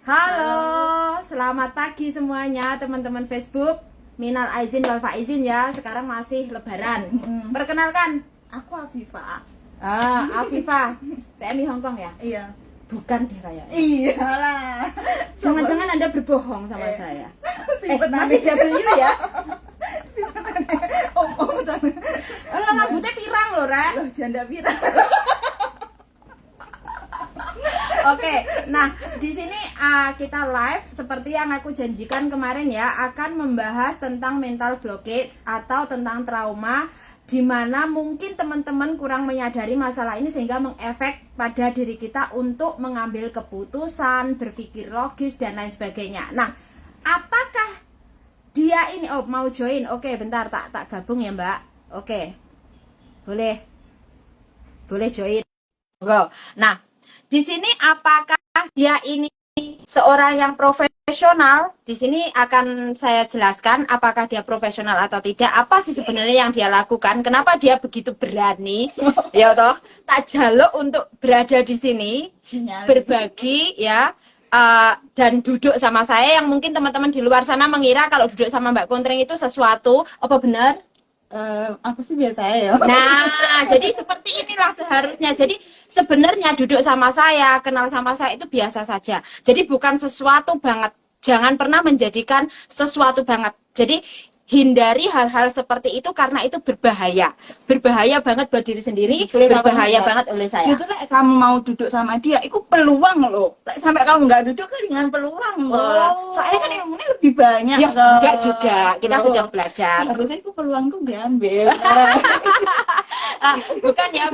Halo, selamat pagi semuanya teman-teman Facebook. Minal aizin wal faizin ya. Sekarang masih lebaran. Perkenalkan, Aku Afifah. Afifah, PMI Hongkong ya? Iya. Bukan deh kayaknya. Iyalah. Jangan-jangan Anda berbohong sama saya. Simpenan Masih W ya? simpenan. Om jangan. Rambutnya pirang loh, Rek. Loh, janda pirang. Oke, nah di sini kita live seperti yang aku janjikan kemarin ya, akan membahas tentang mental blockage atau tentang trauma, di mana mungkin teman-teman kurang menyadari masalah ini sehingga mengefek pada diri kita untuk mengambil keputusan, berpikir logis dan lain sebagainya. Nah, apakah dia ini mau join? Oke, bentar tak gabung ya, Mbak. Oke. Boleh join. Go. Nah, di sini apakah dia ini seorang yang profesional? Di sini akan saya jelaskan apakah dia profesional atau tidak. Apa sih sebenarnya yang dia lakukan? Kenapa dia begitu berani? Ya toh, tak jaluk untuk berada di sini, berbagi ya. Dan duduk sama saya yang mungkin teman-teman di luar sana mengira kalau duduk sama Mbak Kontreng itu sesuatu. Apa benar? Aku sih biasa ya. Nah, jadi seperti inilah seharusnya. Jadi sebenarnya duduk sama saya, kenal sama saya itu biasa saja. Jadi bukan sesuatu banget. Jangan pernah menjadikan sesuatu banget. Jadi hindari hal-hal seperti itu karena itu berbahaya. Berbahaya banget buat diri sendiri, berbahaya banget oleh saya. Justru kamu mau duduk sama dia, itu peluang loh. Sampai kamu nggak duduk kan dengan peluang loh. Soalnya kan ilmunya lebih banyak. Ya, enggak juga. Kita sedang belajar. Harusnya itu peluangku diambil.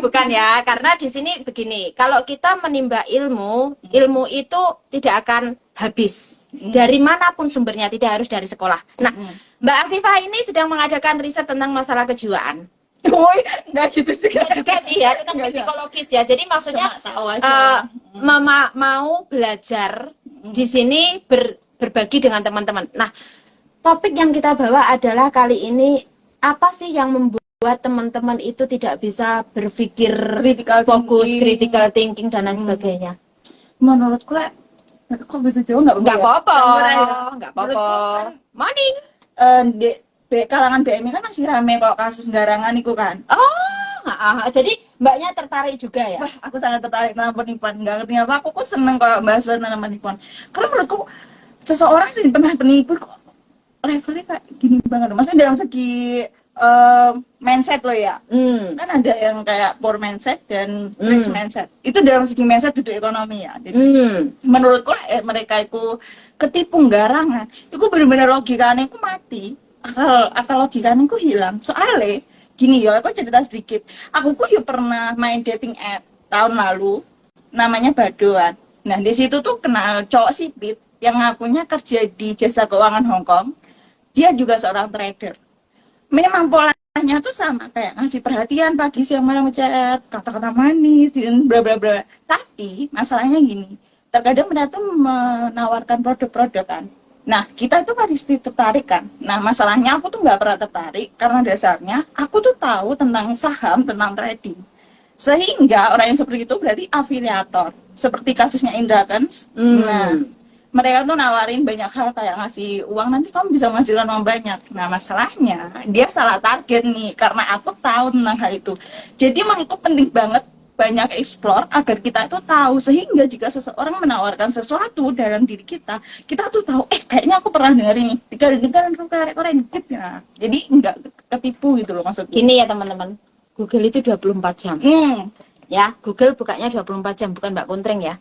Bukan ya, karena di sini begini, kalau kita menimba ilmu itu tidak akan habis. Dari manapun sumbernya, tidak harus dari sekolah. Nah, Mbak Afifah ini sedang mengadakan riset tentang masalah kejiwaan. Woi, enggak gitu juga sih ya, tentang psikologis ya. Jadi maksudnya mau belajar di sini berbagi dengan teman-teman. Nah, topik yang kita bawa adalah kali ini apa sih yang membuat teman-teman itu tidak bisa berpikir critical thinking dan lain sebagainya. Menurutku lah, kok bisa jauh nggak apa-apa. Morning. Di kalangan BMI kan masih rame kok kasus garangan itu kan. Jadi mbaknya tertarik juga ya? Wah, aku sangat tertarik tentang penipuan. Nggak ngerti apa, aku seneng kok bahas tentang penipuan. Karena menurutku seseorang sih pernah penipu kok levelnya kayak gini banget. Maksudnya dalam segi mindset lo ya. Kan ada yang kayak poor mindset dan rich mindset. Itu dalam segi mindset duduk ekonomi ya. Jadi menurutku mereka itu ketipu garangan. Itu benar-benar logikanya itu mati. Akal logikanya itu hilang. Soalnya gini ya, aku cerita sedikit. Aku yuk pernah main dating app tahun lalu, namanya Badoan. Nah di situ tuh kenal cowok sipit yang ngakunya kerja di jasa keuangan Hongkong. Dia juga seorang trader. Memang polanya tuh sama, kayak ngasih perhatian pagi siang malam ngechat, kata-kata manis dan bla bla bla. Tapi masalahnya gini, terkadang mereka tuh menawarkan produk-produk kan. Nah, kita itu pasti tertarik kan. Nah, masalahnya aku tuh nggak pernah tertarik karena dasarnya aku tuh tahu tentang saham, tentang trading. Sehingga orang yang seperti itu berarti afiliator. Seperti kasusnya Indra Kents. Nah, mereka tuh nawarin banyak hal kayak ngasih uang, nanti kamu bisa menghasilkan uang banyak. Nah, masalahnya dia salah target nih karena aku tahu tentang hal itu. Jadi menurutku penting banget banyak explore agar kita itu tahu, sehingga jika seseorang menawarkan sesuatu dalam diri kita tuh tahu kayaknya aku pernah dengar ini dengar korek dikit ya, jadi nggak ketipu gitu loh maksudnya. Gini ya teman-teman, Google itu 24 jam ya, Google bukanya 24 jam, bukan Mbak Kontreng ya.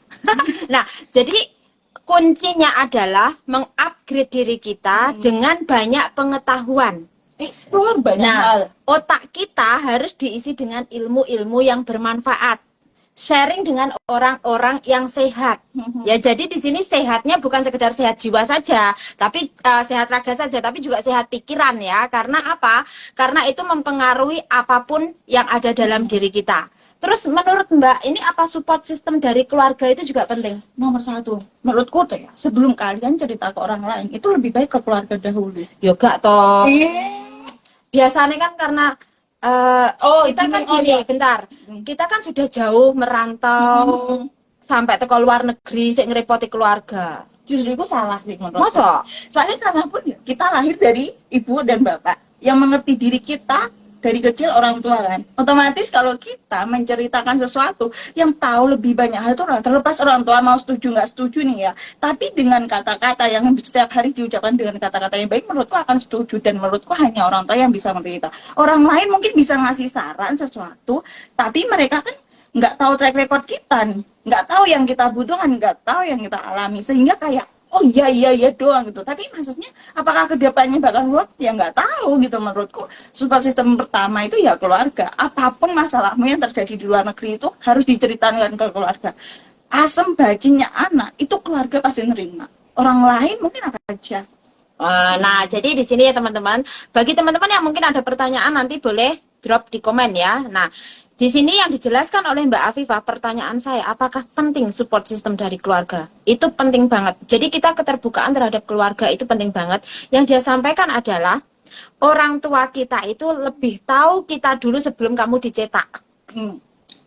Nah, jadi kuncinya adalah mengupgrade diri kita dengan banyak pengetahuan. Explore banyak hal. Otak kita harus diisi dengan ilmu-ilmu yang bermanfaat. Sharing dengan orang-orang yang sehat. Ya, jadi di sini sehatnya bukan sekedar sehat jiwa saja, tapi sehat raga saja, tapi juga sehat pikiran ya. Karena apa? Karena itu mempengaruhi apapun yang ada dalam diri kita. Terus menurut Mbak, ini apa support system dari keluarga itu juga penting? Nomor satu, menurutku tuh ya, sebelum kalian cerita ke orang lain, itu lebih baik ke keluarga dahulu. Yoga toh. Biasanya kan karena kita kan gini, bentar. Kita kan sudah jauh merantau sampai ke luar negeri, sik ngerepoti keluarga. Justru itu salah sih menurut Masa? Soalnya karena pun kita lahir dari ibu dan bapak yang mengerti diri kita dari kecil orang tua kan. Otomatis kalau kita menceritakan sesuatu yang tahu lebih banyak hal itu terlepas orang tua mau setuju nggak setuju nih ya. Tapi dengan kata-kata yang setiap hari diucapkan dengan kata-kata yang baik, menurutku akan setuju dan menurutku hanya orang tua yang bisa mengerti kita. Orang lain mungkin bisa ngasih saran sesuatu, tapi mereka kan nggak tahu track record kita nih, nggak tahu yang kita butuhkan, nggak tahu yang kita alami, sehingga kayak oh iya iya iya doang gitu. Tapi maksudnya apakah kedepannya bakal work ya nggak tahu gitu. Menurutku support system pertama itu ya keluarga. Apapun masalahmu yang terjadi di luar negeri itu harus diceritakan ke keluarga. Asam bacingnya anak itu keluarga pasti nerima, orang lain mungkin akan adjust. Nah, jadi di sini ya teman-teman, bagi teman-teman yang mungkin ada pertanyaan nanti boleh drop di komen ya. Nah, di sini yang dijelaskan oleh Mbak Afifah, pertanyaan saya, apakah penting support system dari keluarga? Itu penting banget. Jadi kita keterbukaan terhadap keluarga itu penting banget. Yang dia sampaikan adalah, orang tua kita itu lebih tahu kita dulu sebelum kamu dicetak.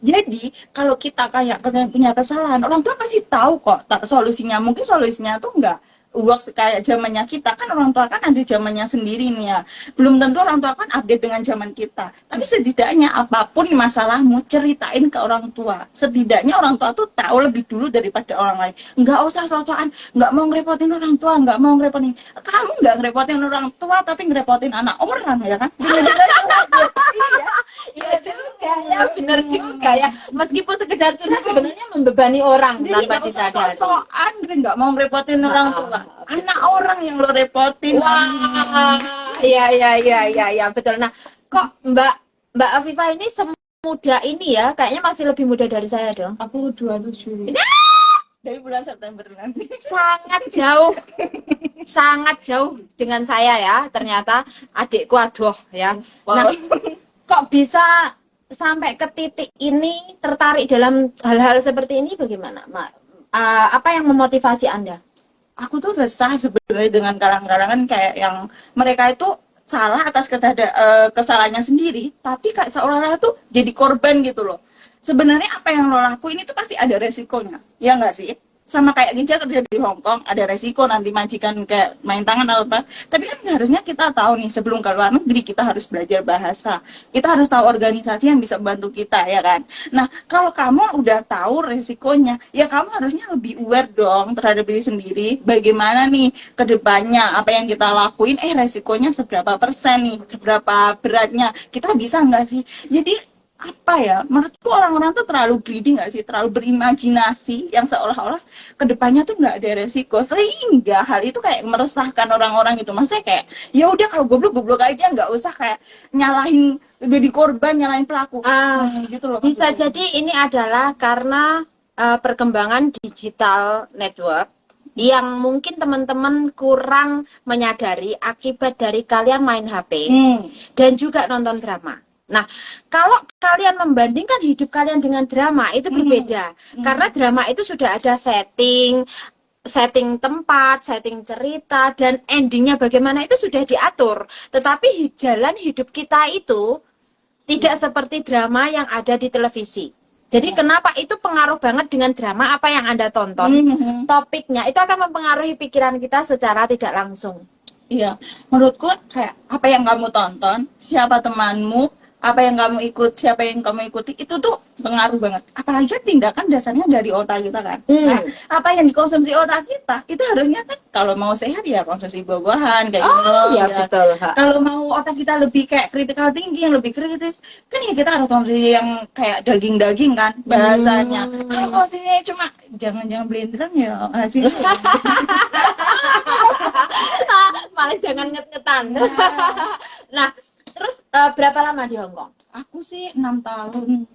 Jadi kalau kita kayak punya kesalahan, orang tua pasti tahu kok solusinya. Mungkin solusinya tuh enggak works kayak zamannya kita, kan orang tua kan ada zamannya sendiri nih ya. Belum tentu orang tua kan update dengan zaman kita. Tapi setidaknya apapun masalahmu ceritain ke orang tua. Setidaknya orang tua tuh tahu lebih dulu daripada orang lain. Enggak usah sosokan, enggak mau ngerepotin orang tua, enggak mau ngerepotin. Kamu enggak ngerepotin orang tua tapi ngerepotin anak orang ya kan? Iya juga ya, benar juga ya. Meskipun sekedar curhat sebenarnya membebani orang Jadi tanpa nggak usah disadari. sosokan, nggak mau ngerepotin orang tua. Anak orang yang lo repotin. Wah, iya iya iya iya ya, betul. Nah, kok Mbak Afifah ini semuda ini ya? Kayaknya masih lebih muda dari saya dong. Aku 27. Dari bulan September nanti. Sangat jauh dengan saya ya. Ternyata adikku aduh ya. Nah, kok bisa sampai ke titik ini tertarik dalam hal-hal seperti ini bagaimana, Mak? Apa yang memotivasi Anda? Aku tuh resah sebenarnya dengan kalangan-kalangan kayak yang mereka itu salah atas kesalahannya sendiri, tapi kayak seolah-olah tuh jadi korban gitu loh. Sebenarnya apa yang lo lakuin itu pasti ada resikonya, ya nggak sih? Sama kayak Ginjal kerja di Hong Kong, ada resiko nanti majikan kayak main tangan atau apa. Tapi kan harusnya kita tahu nih, sebelum ke luar negeri kita harus belajar bahasa. Kita harus tahu organisasi yang bisa bantu kita, ya kan? Nah, kalau kamu udah tahu resikonya, ya kamu harusnya lebih aware dong terhadap diri sendiri. Bagaimana nih ke depannya, apa yang kita lakuin, resikonya seberapa persen nih, seberapa beratnya, kita bisa nggak sih? Jadi apa ya, menurutku orang-orang tuh terlalu greedy nggak sih, terlalu berimajinasi yang seolah-olah kedepannya tuh nggak ada resiko, sehingga hal itu kayak meresahkan orang-orang gitu. Maksudnya kayak ya udah kalau goblok aja, nggak usah kayak nyalahin jadi korban, nyalahin pelaku gitu loh. Bisa jadi ini adalah karena perkembangan digital network yang mungkin teman-teman kurang menyadari akibat dari kalian main HP dan juga nonton drama. Nah, kalau kalian membandingkan hidup kalian dengan drama, itu berbeda. Karena drama itu sudah ada setting tempat, setting cerita, dan endingnya bagaimana itu sudah diatur. Tetapi jalan hidup kita itu tidak seperti drama yang ada di televisi. Jadi kenapa itu pengaruh banget dengan drama apa yang Anda tonton? Topiknya itu akan mempengaruhi pikiran kita secara tidak langsung. Iya, menurutku kayak apa yang kamu tonton, siapa temanmu, apa yang kamu siapa yang kamu ikuti, itu tuh pengaruh banget. Apalagi tindakan dasarnya dari otak kita kan. Nah, apa yang dikonsumsi otak kita, itu harusnya kan kalau mau sehat ya konsumsi buah-buahan kayak gitu. Iya, betul. Kalau mau otak kita lebih kayak critical thinking, yang lebih kritis, kan ya kita harus konsumsi yang kayak daging-daging kan bahasanya. Kalau konsumsinya cuma jangan blenderan ya hasilnya. Malah jangan nget-ngetan. Nah, terus berapa lama di Hong Kong? Aku sih 6 tahun.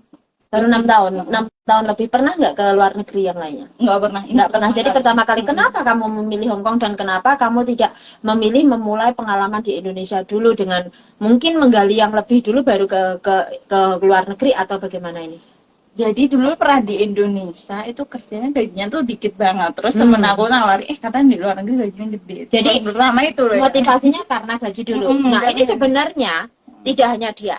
Baru 6 tahun. 6 tahun lebih. Pernah nggak ke luar negeri yang lainnya? Nggak pernah. Nggak pernah. Jadi pertama kali kenapa kamu memilih Hong Kong dan kenapa kamu tidak memilih memulai pengalaman di Indonesia dulu dengan mungkin menggali yang lebih dulu baru ke luar negeri atau bagaimana ini? Jadi dulu pernah di Indonesia itu kerjanya gajinya tuh dikit banget. Terus temen aku nawari, katanya di luar negeri gajinya gede. Jadi pertama itu loh. Motivasinya karena gaji dulu. Nah, ini sebenarnya tidak hanya dia.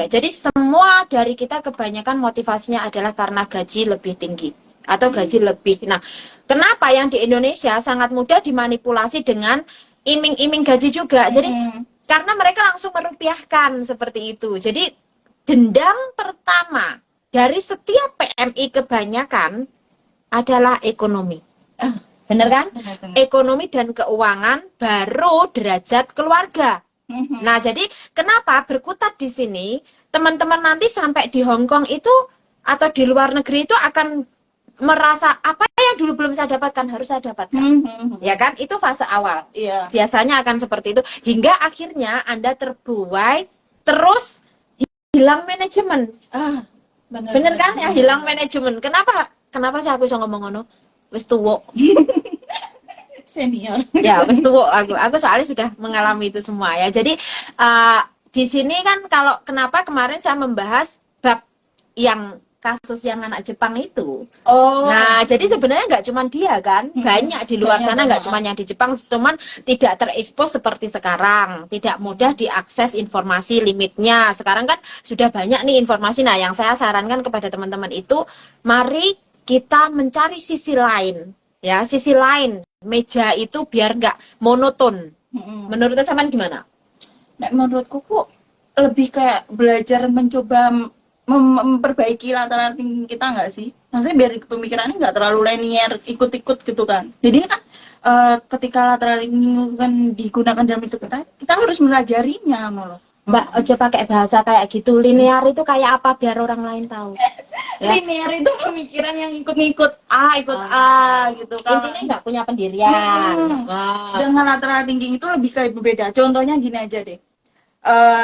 Jadi semua dari kita kebanyakan motivasinya adalah karena gaji lebih tinggi. atau gaji lebih. Nah, kenapa yang di Indonesia sangat mudah dimanipulasi dengan iming-iming gaji juga. Jadi karena mereka langsung merupiahkan seperti itu. Jadi dendam pertama dari setiap PMI kebanyakan adalah ekonomi. Bener kan? Ekonomi dan keuangan baru derajat keluarga. Nah, jadi kenapa berkutat di sini? Teman-teman nanti sampai di Hong Kong itu atau di luar negeri itu akan merasa apa yang dulu belum saya dapatkan harus saya dapatkan. Ya kan? Itu fase awal. Iya. Biasanya akan seperti itu hingga akhirnya Anda terbuai terus hilang manajemen. Bener kan ya, hilang manajemen. Kenapa sih aku bisa ngomong ngono? Wis tuwo. Senior. Ya, wis tuwo aku soalnya sudah mengalami itu semua ya. Jadi di sini kan kalau kenapa kemarin saya membahas bab yang kasus yang anak Jepang itu. Nah, jadi sebenarnya nggak cuma dia kan, banyak di luar sana, nggak cuma yang di Jepang, cuman tidak terekspos seperti sekarang, tidak mudah diakses informasi limitnya. Sekarang kan sudah banyak nih informasi. Nah, yang saya sarankan kepada teman-teman itu, mari kita mencari sisi lain, ya, sisi lain meja itu biar nggak monoton. Menurut teman gimana? Nah, menurutku kok lebih kayak belajar mencoba memperbaiki latar thinking kita nggak sih? Maksudnya biar pemikirannya nggak terlalu linear, ikut-ikut gitu kan. Jadi kan ketika latar thinking kan digunakan dalam hidup kita harus melajarinya loh. Mbak, aja pakai bahasa kayak gitu. Linear itu kayak apa biar orang lain tahu. Ya. Linear itu pemikiran yang ikut gitu kan. Intinya nggak punya pendirian. Sedangkan lateral thinking itu lebih kayak berbeda. Contohnya gini aja deh.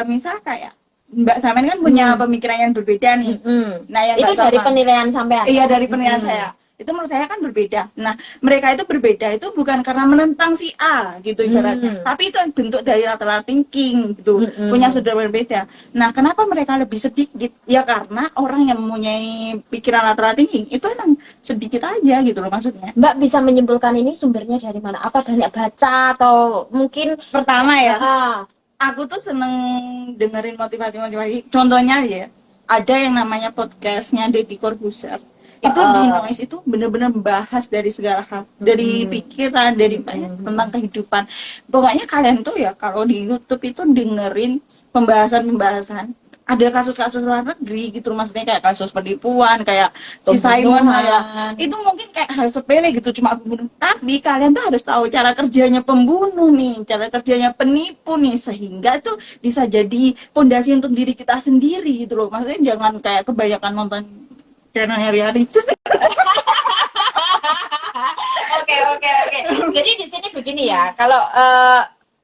Misal kayak Mbak Samen kan punya pemikiran yang berbeda nih. Nah, yang itu dari penilaian sampean. Iya, dari penilaian saya. Itu menurut saya kan berbeda. Nah, mereka itu berbeda itu bukan karena menentang si A gitu ibaratnya, tapi itu bentuk dari lateral thinking gitu, punya sudut berbeda. Nah, kenapa mereka lebih sedikit? Ya karena orang yang mempunyai pikiran lateral thinking itu emang sedikit aja gitu loh maksudnya. Mbak bisa menyimpulkan ini sumbernya dari mana? Apa banyak baca atau mungkin pertama ya? Aku tuh seneng dengerin motivasi. Contohnya ya, ada yang namanya podcastnya Deddy Corbuzier. Itu di Noise itu benar-benar membahas dari segala hal, dari pikiran, dari banyak tentang kehidupan. Pokoknya kalian tuh ya kalau di YouTube itu dengerin pembahasan ada kasus-kasus luar negeri gitu, maksudnya kayak kasus penipuan, kayak si Simon ya. Itu mungkin kayak hal sepele gitu, cuma pembunuh. Tapi kalian tuh harus tahu cara kerjanya pembunuh nih, cara kerjanya penipu nih, sehingga itu bisa jadi pondasi untuk diri kita sendiri gitu loh. Maksudnya jangan kayak kebanyakan nonton channel reality. Oke. Jadi di sini begini ya, kalau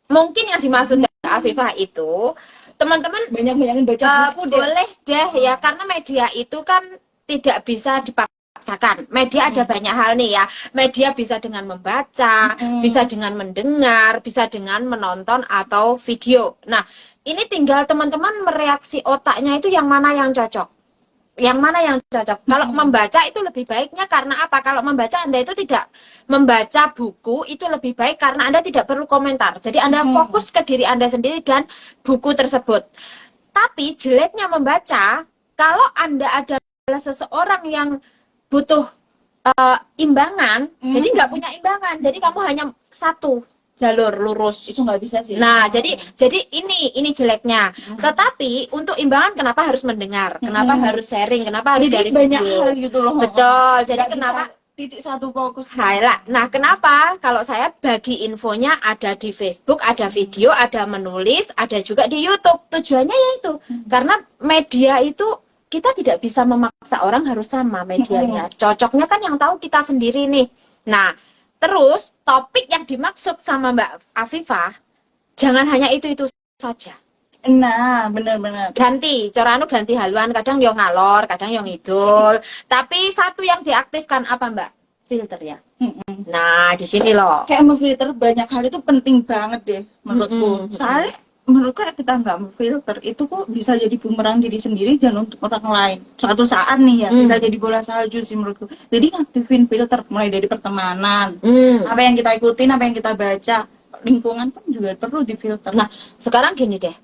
mungkin yang dimaksud Afifah itu teman-teman banyak-banyakin baca buku boleh deh ya, karena media itu kan tidak bisa dipaksakan. Media ada banyak hal nih ya. Media bisa dengan membaca, bisa dengan mendengar, bisa dengan menonton atau video. Nah, ini tinggal teman-teman mereaksi otaknya itu yang mana yang cocok. Yang mana yang cocok. Kalau membaca itu lebih baiknya karena apa? Kalau membaca Anda itu tidak membaca buku itu lebih baik karena Anda tidak perlu komentar. Jadi Anda fokus ke diri Anda sendiri dan buku tersebut. Tapi jeleknya membaca, kalau Anda adalah seseorang yang butuh imbangan, jadi nggak punya imbangan. Jadi kamu hanya satu jalur lurus, itu nggak bisa sih. Nah, jadi ini jeleknya. Tetapi untuk imbangan kenapa harus mendengar? Kenapa harus sharing? Kenapa harus jadi dari banyak video? hal gitu loh. Betul. Jadi nggak kenapa titik satu fokus? Nah, kenapa kalau saya bagi infonya ada di Facebook, ada video, ada menulis, ada juga di YouTube. Tujuannya yaitu karena media itu kita tidak bisa memaksa orang harus sama medianya. Cocoknya kan yang tahu kita sendiri nih. Nah, terus topik yang dimaksud sama Mbak Afifah jangan hanya itu saja. Nah, benar-benar. Ganti, coranu ganti haluan, kadang yang ngalor, kadang yang ngidul. Tapi satu yang diaktifkan apa Mbak? Filter ya. Nah, di sini loh. Kayak memfilter banyak hal itu penting banget deh menurutku. Soalnya menurutku kita nggak memfilter itu kok bisa jadi bumerang diri sendiri dan untuk orang lain. Suatu saat nih ya bisa jadi bola salju sih menurutku. Jadi ngaktifin filter mulai dari pertemanan, apa yang kita ikutin, apa yang kita baca, lingkungan pun juga perlu difilter. Nah, sekarang gini deh,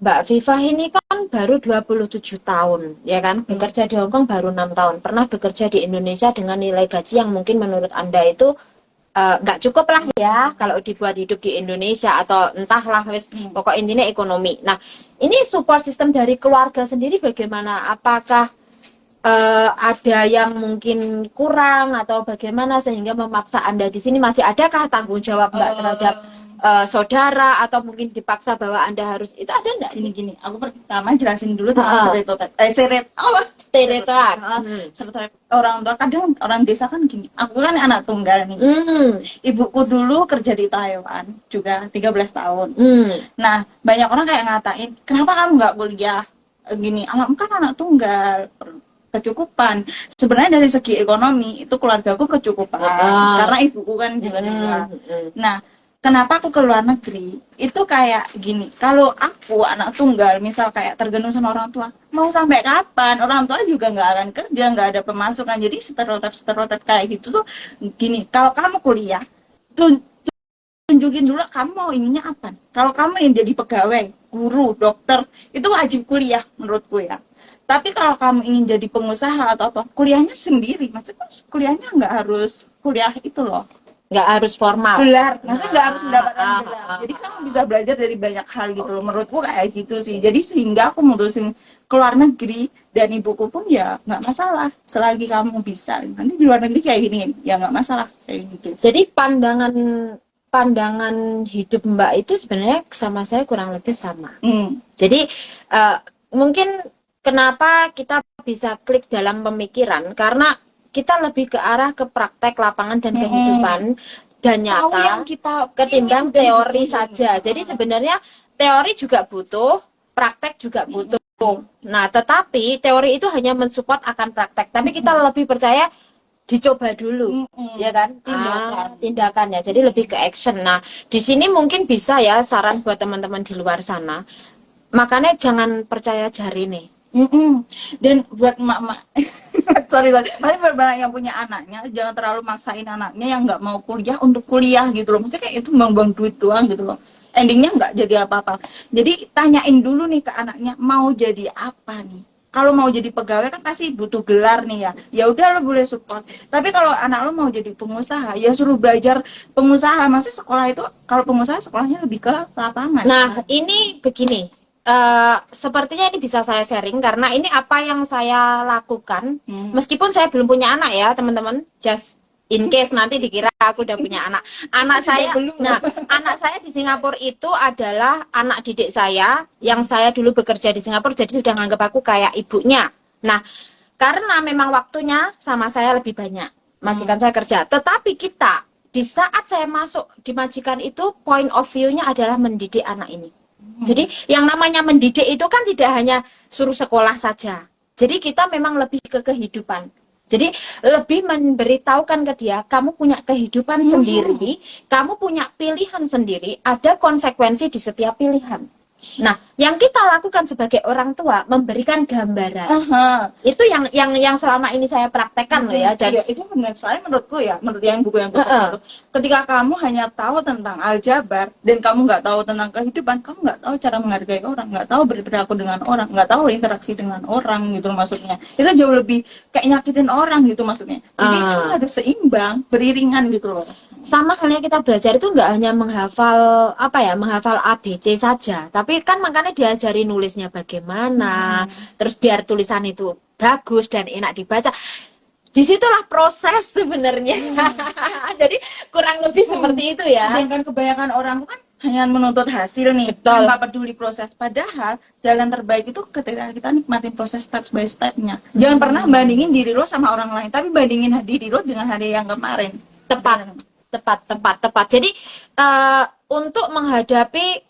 Mbak Viva ini kan baru 27 tahun, ya kan? Bekerja di Hong Kong baru 6 tahun. Pernah bekerja di Indonesia dengan nilai gaji yang mungkin menurut Anda itu nggak cukup lah ya kalau dibuat hidup di Indonesia atau entahlah wes pokok intinya ekonomi. Nah, ini support system dari keluarga sendiri bagaimana? Apakah ada yang mungkin kurang atau bagaimana sehingga memaksa Anda di sini? Masih adakah tanggung jawab Mbak terhadap saudara atau mungkin dipaksa bahwa Anda harus itu ada enggak? Gini, aku pertama jelasin dulu tentang stereotip orang tua. Kadang orang desa kan gini, aku kan anak tunggal nih. Ibuku dulu kerja di Taiwan juga 13 tahun. Nah, banyak orang kayak ngatain, kenapa kamu nggak kuliah? Gini, kan anak tunggal, kecukupan. Sebenarnya dari segi ekonomi itu keluargaku kecukupan karena ibuku kan juga tinggal. Nah, kenapa aku ke luar negeri? Itu kayak gini, kalau aku anak tunggal, misal kayak tergantung sama orang tua, mau sampai kapan? Orang tua juga nggak akan kerja, nggak ada pemasukan. Jadi stereotip kayak gitu tuh gini, kalau kamu kuliah, tunjukin dulu kamu mau ininya apa. Kalau kamu yang jadi pegawai, guru, dokter, itu wajib kuliah menurutku ya. Tapi kalau kamu ingin jadi pengusaha atau apa, kuliahnya sendiri. Maksudnya kuliahnya nggak harus kuliah itu loh. Nggak harus formal. Gelar, maksudnya nggak harus mendapatkan gelar. Jadi kamu bisa belajar dari banyak hal gitu loh. Menurutku kayak gitu sih. Jadi sehingga aku mutusin keluar negeri dan ibuku pun ya nggak masalah. Selagi kamu bisa. Nanti di luar negeri kayak gini, ya nggak masalah kayak gitu. Jadi pandangan hidup Mbak itu sebenarnya sama saya kurang lebih sama. Jadi mungkin kenapa kita bisa klik dalam pemikiran karena kita lebih ke arah ke praktek lapangan dan kehidupan dan nyata yang kita ketimbang teori saja. Jadi sebenarnya teori juga butuh, praktek juga butuh. Nah, tetapi teori itu hanya mensupport akan praktek. Tapi kita lebih percaya dicoba dulu, ya kan? Tindakannya. Jadi lebih ke action. Nah, di sini mungkin bisa ya saran buat teman-teman di luar sana. Makanya jangan percaya jari nih. Dan buat emak-emak, sorry, masih banyak yang punya anaknya, jangan terlalu maksain anaknya yang nggak mau kuliah untuk kuliah gitu loh. Maksudnya kayak itu buang-buang duit doang gitu loh. Endingnya nggak jadi apa-apa. Jadi tanyain dulu nih ke anaknya, mau jadi apa nih? Kalau mau jadi pegawai kan pasti butuh gelar nih ya. Ya udah lo boleh support. Tapi kalau anak lo mau jadi pengusaha, ya suruh belajar pengusaha. Maksudnya sekolah itu kalau pengusaha sekolahnya lebih ke lapangan. Nah, ini begini. Sepertinya ini bisa saya sharing karena ini apa yang saya lakukan meskipun saya belum punya anak ya teman-teman, just in case nanti dikira aku udah punya anak saya. Nah, anak saya di Singapura itu adalah anak didik saya yang saya dulu bekerja di Singapura, jadi sudah nganggap aku kayak ibunya. Nah, karena memang waktunya sama saya lebih banyak, majikan saya kerja, tetapi kita di saat saya masuk di majikan itu point of view-nya adalah mendidik anak ini. Jadi yang namanya mendidik itu kan tidak hanya suruh sekolah saja. Jadi kita memang lebih ke kehidupan. Jadi lebih memberitahukan ke dia, kamu punya kehidupan sendiri, kamu punya pilihan sendiri, ada konsekuensi di setiap pilihan. Nah, yang kita lakukan sebagai orang tua memberikan gambaran. Itu yang selama ini saya praktekkan loh ya. Dan iya, itu benar. Soalnya menurutku ya, menurut yang buku yang itu, ketika kamu hanya tahu tentang aljabar dan kamu nggak tahu tentang kehidupan, kamu nggak tahu cara menghargai orang, nggak tahu berperilaku dengan orang, nggak tahu interaksi dengan orang gitu maksudnya. Itu jauh lebih kayak nyakitin orang gitu maksudnya. Jadi itu harus seimbang, beriringan gitu loh. Sama halnya kita belajar itu nggak hanya menghafal menghafal ABC saja, tapi kan makanya diajari nulisnya bagaimana, terus biar tulisan itu bagus dan enak dibaca. Disitulah proses sebenarnya. Jadi kurang lebih seperti itu ya. Sedangkan kebanyakan orang kan hanya menuntut hasil nih, tanpa peduli proses. Padahal jalan terbaik itu ketika kita nikmatin proses step by stepnya. Jangan pernah bandingin diri lo sama orang lain, tapi bandingin diri lo dengan hari yang kemarin. Tepat. Jadi untuk menghadapi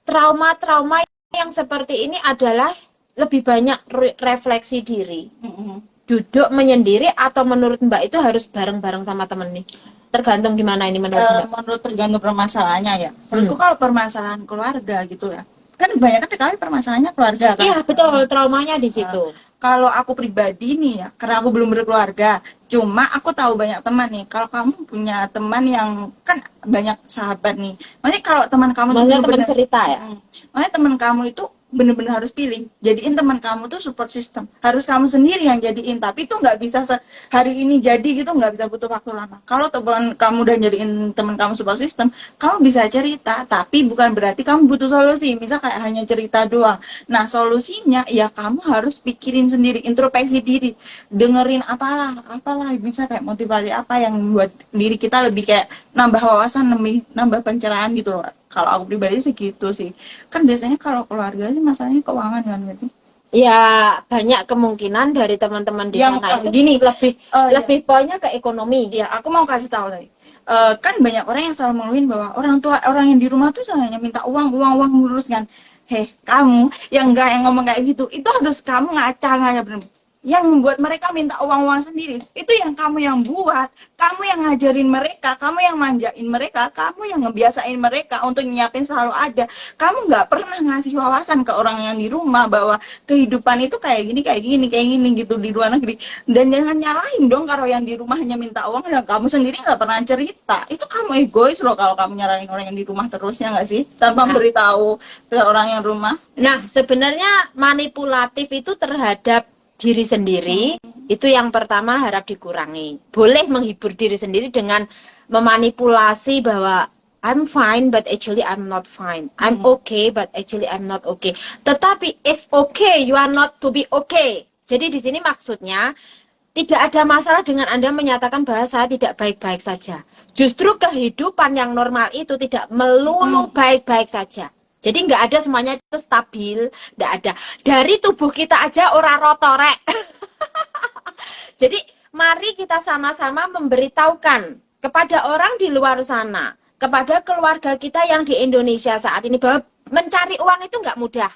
trauma-trauma yang seperti ini adalah lebih banyak refleksi diri. Duduk menyendiri atau menurut Mbak itu harus bareng-bareng sama temen nih? Tergantung gimana ini menurut Mbak? Menurut tergantung permasalahannya ya. Menurutku kalau permasalahan keluarga gitu ya. Kan banyak kan permasalahannya keluarga kan. Iya, betul, traumanya di situ. Kalau aku pribadi nih ya, karena aku belum berkeluarga, cuma aku tahu banyak teman nih. Kalau kamu punya teman yang kan banyak sahabat nih, maksudnya kalau teman kamu maksudnya teman cerita ya, maksudnya teman kamu itu bener-bener harus pilih. Jadiin teman kamu tuh support system. Harus kamu sendiri yang jadiin. Tapi itu nggak bisa hari ini jadi gitu, nggak bisa, butuh waktu lama. Kalau teman kamu udah jadiin teman kamu support system, kamu bisa cerita. Tapi bukan berarti kamu butuh solusi. Misal kayak hanya cerita doang. Nah, solusinya ya kamu harus pikirin sendiri, introspeksi diri. Dengerin apalah, misal kayak motivasi apa yang buat diri kita lebih kayak nambah wawasan, nambah pencerahan gitu loh. Kalau aku pribadi segitu sih. Kan biasanya kalau keluarga sih masalahnya keuangan kan nggak sih? Ya, banyak kemungkinan dari teman-teman di Yang sana itu gini, lebih poinnya ke ekonomi. ya aku mau kasih tahu tadi. Kan banyak orang yang selalu mengeluhin bahwa orang yang di rumah tuh hanya minta uang lurus kan. Heh, kamu yang enggak, yang ngomong kayak gitu, itu harus kamu ngaca bener. Yang membuat mereka minta uang sendiri, itu yang kamu yang buat, kamu yang ngajarin mereka, kamu yang manjain mereka, kamu yang ngebiasain mereka untuk nyiapin selalu ada. Kamu nggak pernah ngasih wawasan ke orang yang di rumah bahwa kehidupan itu kayak gini gitu di luar negeri. Dan jangan nyalahin dong kalau yang di rumah hanya minta uang dan kamu sendiri nggak pernah cerita. Itu kamu egois loh kalau kamu nyalahin orang yang di rumah terus, ya nggak sih? Tanpa memberitahu ke orang yang rumah. Nah, sebenarnya manipulatif itu terhadap diri sendiri, itu yang pertama harap dikurangi. Boleh menghibur diri sendiri dengan memanipulasi bahwa I'm fine, but actually I'm not fine. I'm okay, but actually I'm not okay. Tetapi it's okay, you are not to be okay. Jadi di sini maksudnya tidak ada masalah dengan Anda menyatakan bahwa saya tidak baik-baik saja. Justru kehidupan yang normal itu tidak melulu baik-baik saja. Jadi nggak ada semuanya itu stabil, nggak ada. Dari tubuh kita aja ora rotorek. Jadi mari kita sama-sama memberitahukan kepada orang di luar sana, kepada keluarga kita yang di Indonesia saat ini bahwa mencari uang itu nggak mudah.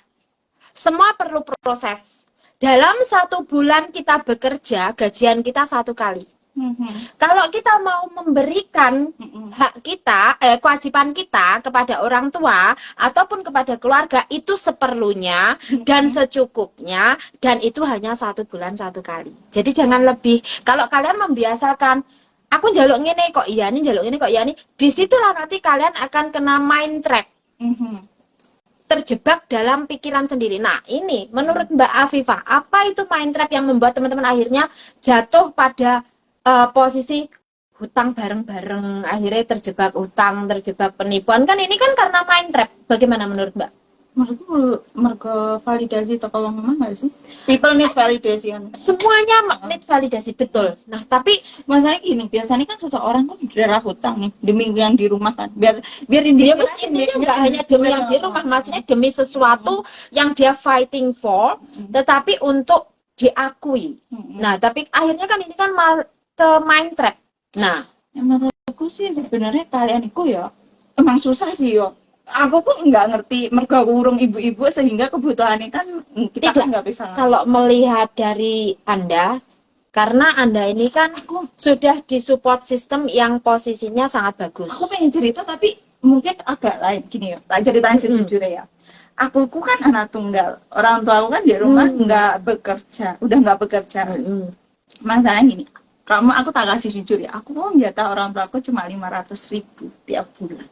Semua perlu proses. Dalam 1 bulan kita bekerja, gajian kita 1 kali. Kalau kita mau memberikan hak kita, kewajiban kita kepada orang tua ataupun kepada keluarga itu seperlunya dan secukupnya, dan itu hanya 1 bulan 1 kali. Jadi jangan lebih. Kalau kalian membiasakan, aku njaluk ngene kok iya nih, njaluk ngene kok iya nih, disitulah nanti kalian akan kena mind trap. Terjebak dalam pikiran sendiri. Nah, ini menurut Mbak Afifah, apa itu mind trap yang membuat teman-teman akhirnya jatuh pada posisi hutang bareng-bareng, akhirnya terjebak hutang, terjebak penipuan? Kan ini kan karena mind trap. Bagaimana menurut Mbak? Menurutku mereka validasi atau kalau memang nggak sih? People need validation. Semuanya need validasi, betul. Nah, tapi masalahnya gini, biasanya kan seseorang kan darah hutang nih demi yang di rumah kan, biar dia intinya nggak hanya demi yang di rumah, maksudnya demi sesuatu yang dia fighting for, tetapi untuk diakui. Nah, tapi akhirnya kan ini kan ke mind trap. Nah, yang menurutku sih sebenarnya kalian itu ya emang susah sih yo. Aku pun nggak ngerti mereka urung ibu-ibu sehingga kebutuhannya kan kita kan nggak bisa. Kalau melihat dari Anda, karena Anda ini kan sudah di support system yang posisinya sangat bagus. Aku pengen cerita tapi mungkin agak lain gini ya. Tak ceritain sejujurnya ya. Aku kan anak tunggal. Orang tua aku kan di rumah nggak bekerja, udah nggak bekerja. Masalahnya gini, aku tak kasih jujur ya. Aku mau jatah orang tua aku cuma 500.000 tiap bulan.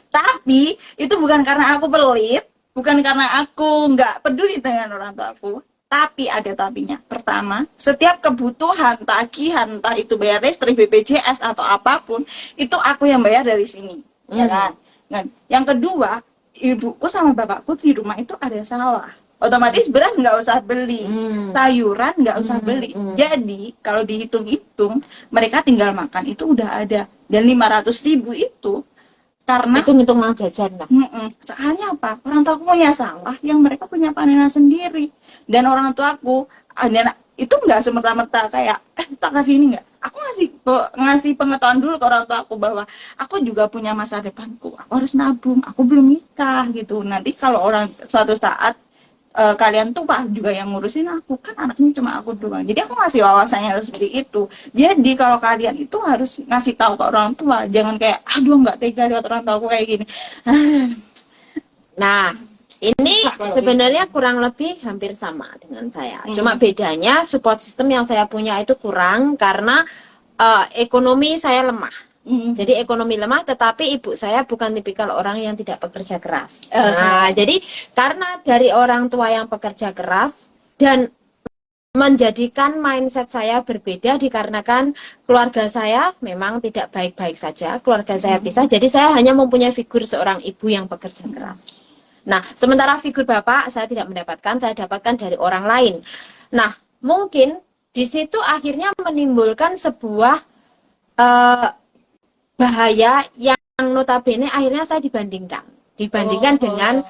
Tapi itu bukan karena aku pelit, bukan karena aku nggak peduli dengan orang tua aku. Tapi ada tapinya. Pertama, setiap kebutuhan, tagihan, entah itu bayar listrik, BPJS atau apapun, itu aku yang bayar dari sini, ya kan? Nah, yang kedua, ibuku sama bapakku di rumah itu ada sawah. Otomatis beras nggak usah beli, sayuran nggak usah beli. Jadi kalau dihitung-hitung, mereka tinggal makan itu udah ada. Dan 500.000 itu karena itu ngitung mang jajan lah. Soalnya apa? Orang tua aku punya sawah yang mereka punya panenan sendiri. Dan orang tua aku itu nggak semerta-merta kayak tak kasih ini nggak. Aku ngasih pengetahuan dulu ke orang tua aku bahwa aku juga punya masa depanku. Aku harus nabung. Aku belum nikah gitu. Nanti kalau suatu saat kalian tuh Pak juga yang ngurusin aku, kan anaknya cuma aku doang. Jadi aku ngasih wawasannya seperti itu. Jadi kalau kalian itu harus ngasih tahu ke orang tua, jangan kayak aduh nggak tega lihat orang tua aku kayak gini. Nah, ini sebenarnya kurang lebih hampir sama dengan saya. Cuma bedanya support system yang saya punya itu kurang karena ekonomi saya lemah. Jadi ekonomi lemah, tetapi ibu saya bukan tipikal orang yang tidak bekerja keras. Oke. Nah, jadi karena dari orang tua yang bekerja keras dan menjadikan mindset saya berbeda dikarenakan keluarga saya memang tidak baik-baik saja, keluarga saya pisah, jadi saya hanya mempunyai figur seorang ibu yang bekerja keras. Nah, sementara figur bapak saya tidak mendapatkan, saya dapatkan dari orang lain. Nah, mungkin di situ akhirnya menimbulkan sebuah bahaya yang notabene akhirnya saya dibandingkan dengan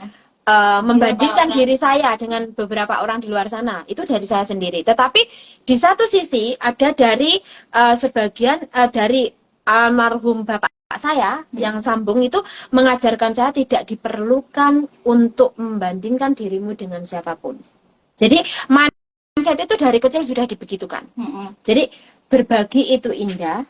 membandingkan diri saya dengan beberapa orang di luar sana. Itu dari saya sendiri. Tetapi di satu sisi ada dari sebagian dari almarhum bapak saya yang sambung itu mengajarkan saya tidak diperlukan untuk membandingkan dirimu dengan siapapun. Jadi mindset itu dari kecil sudah dibegitukan. Jadi berbagi itu indah.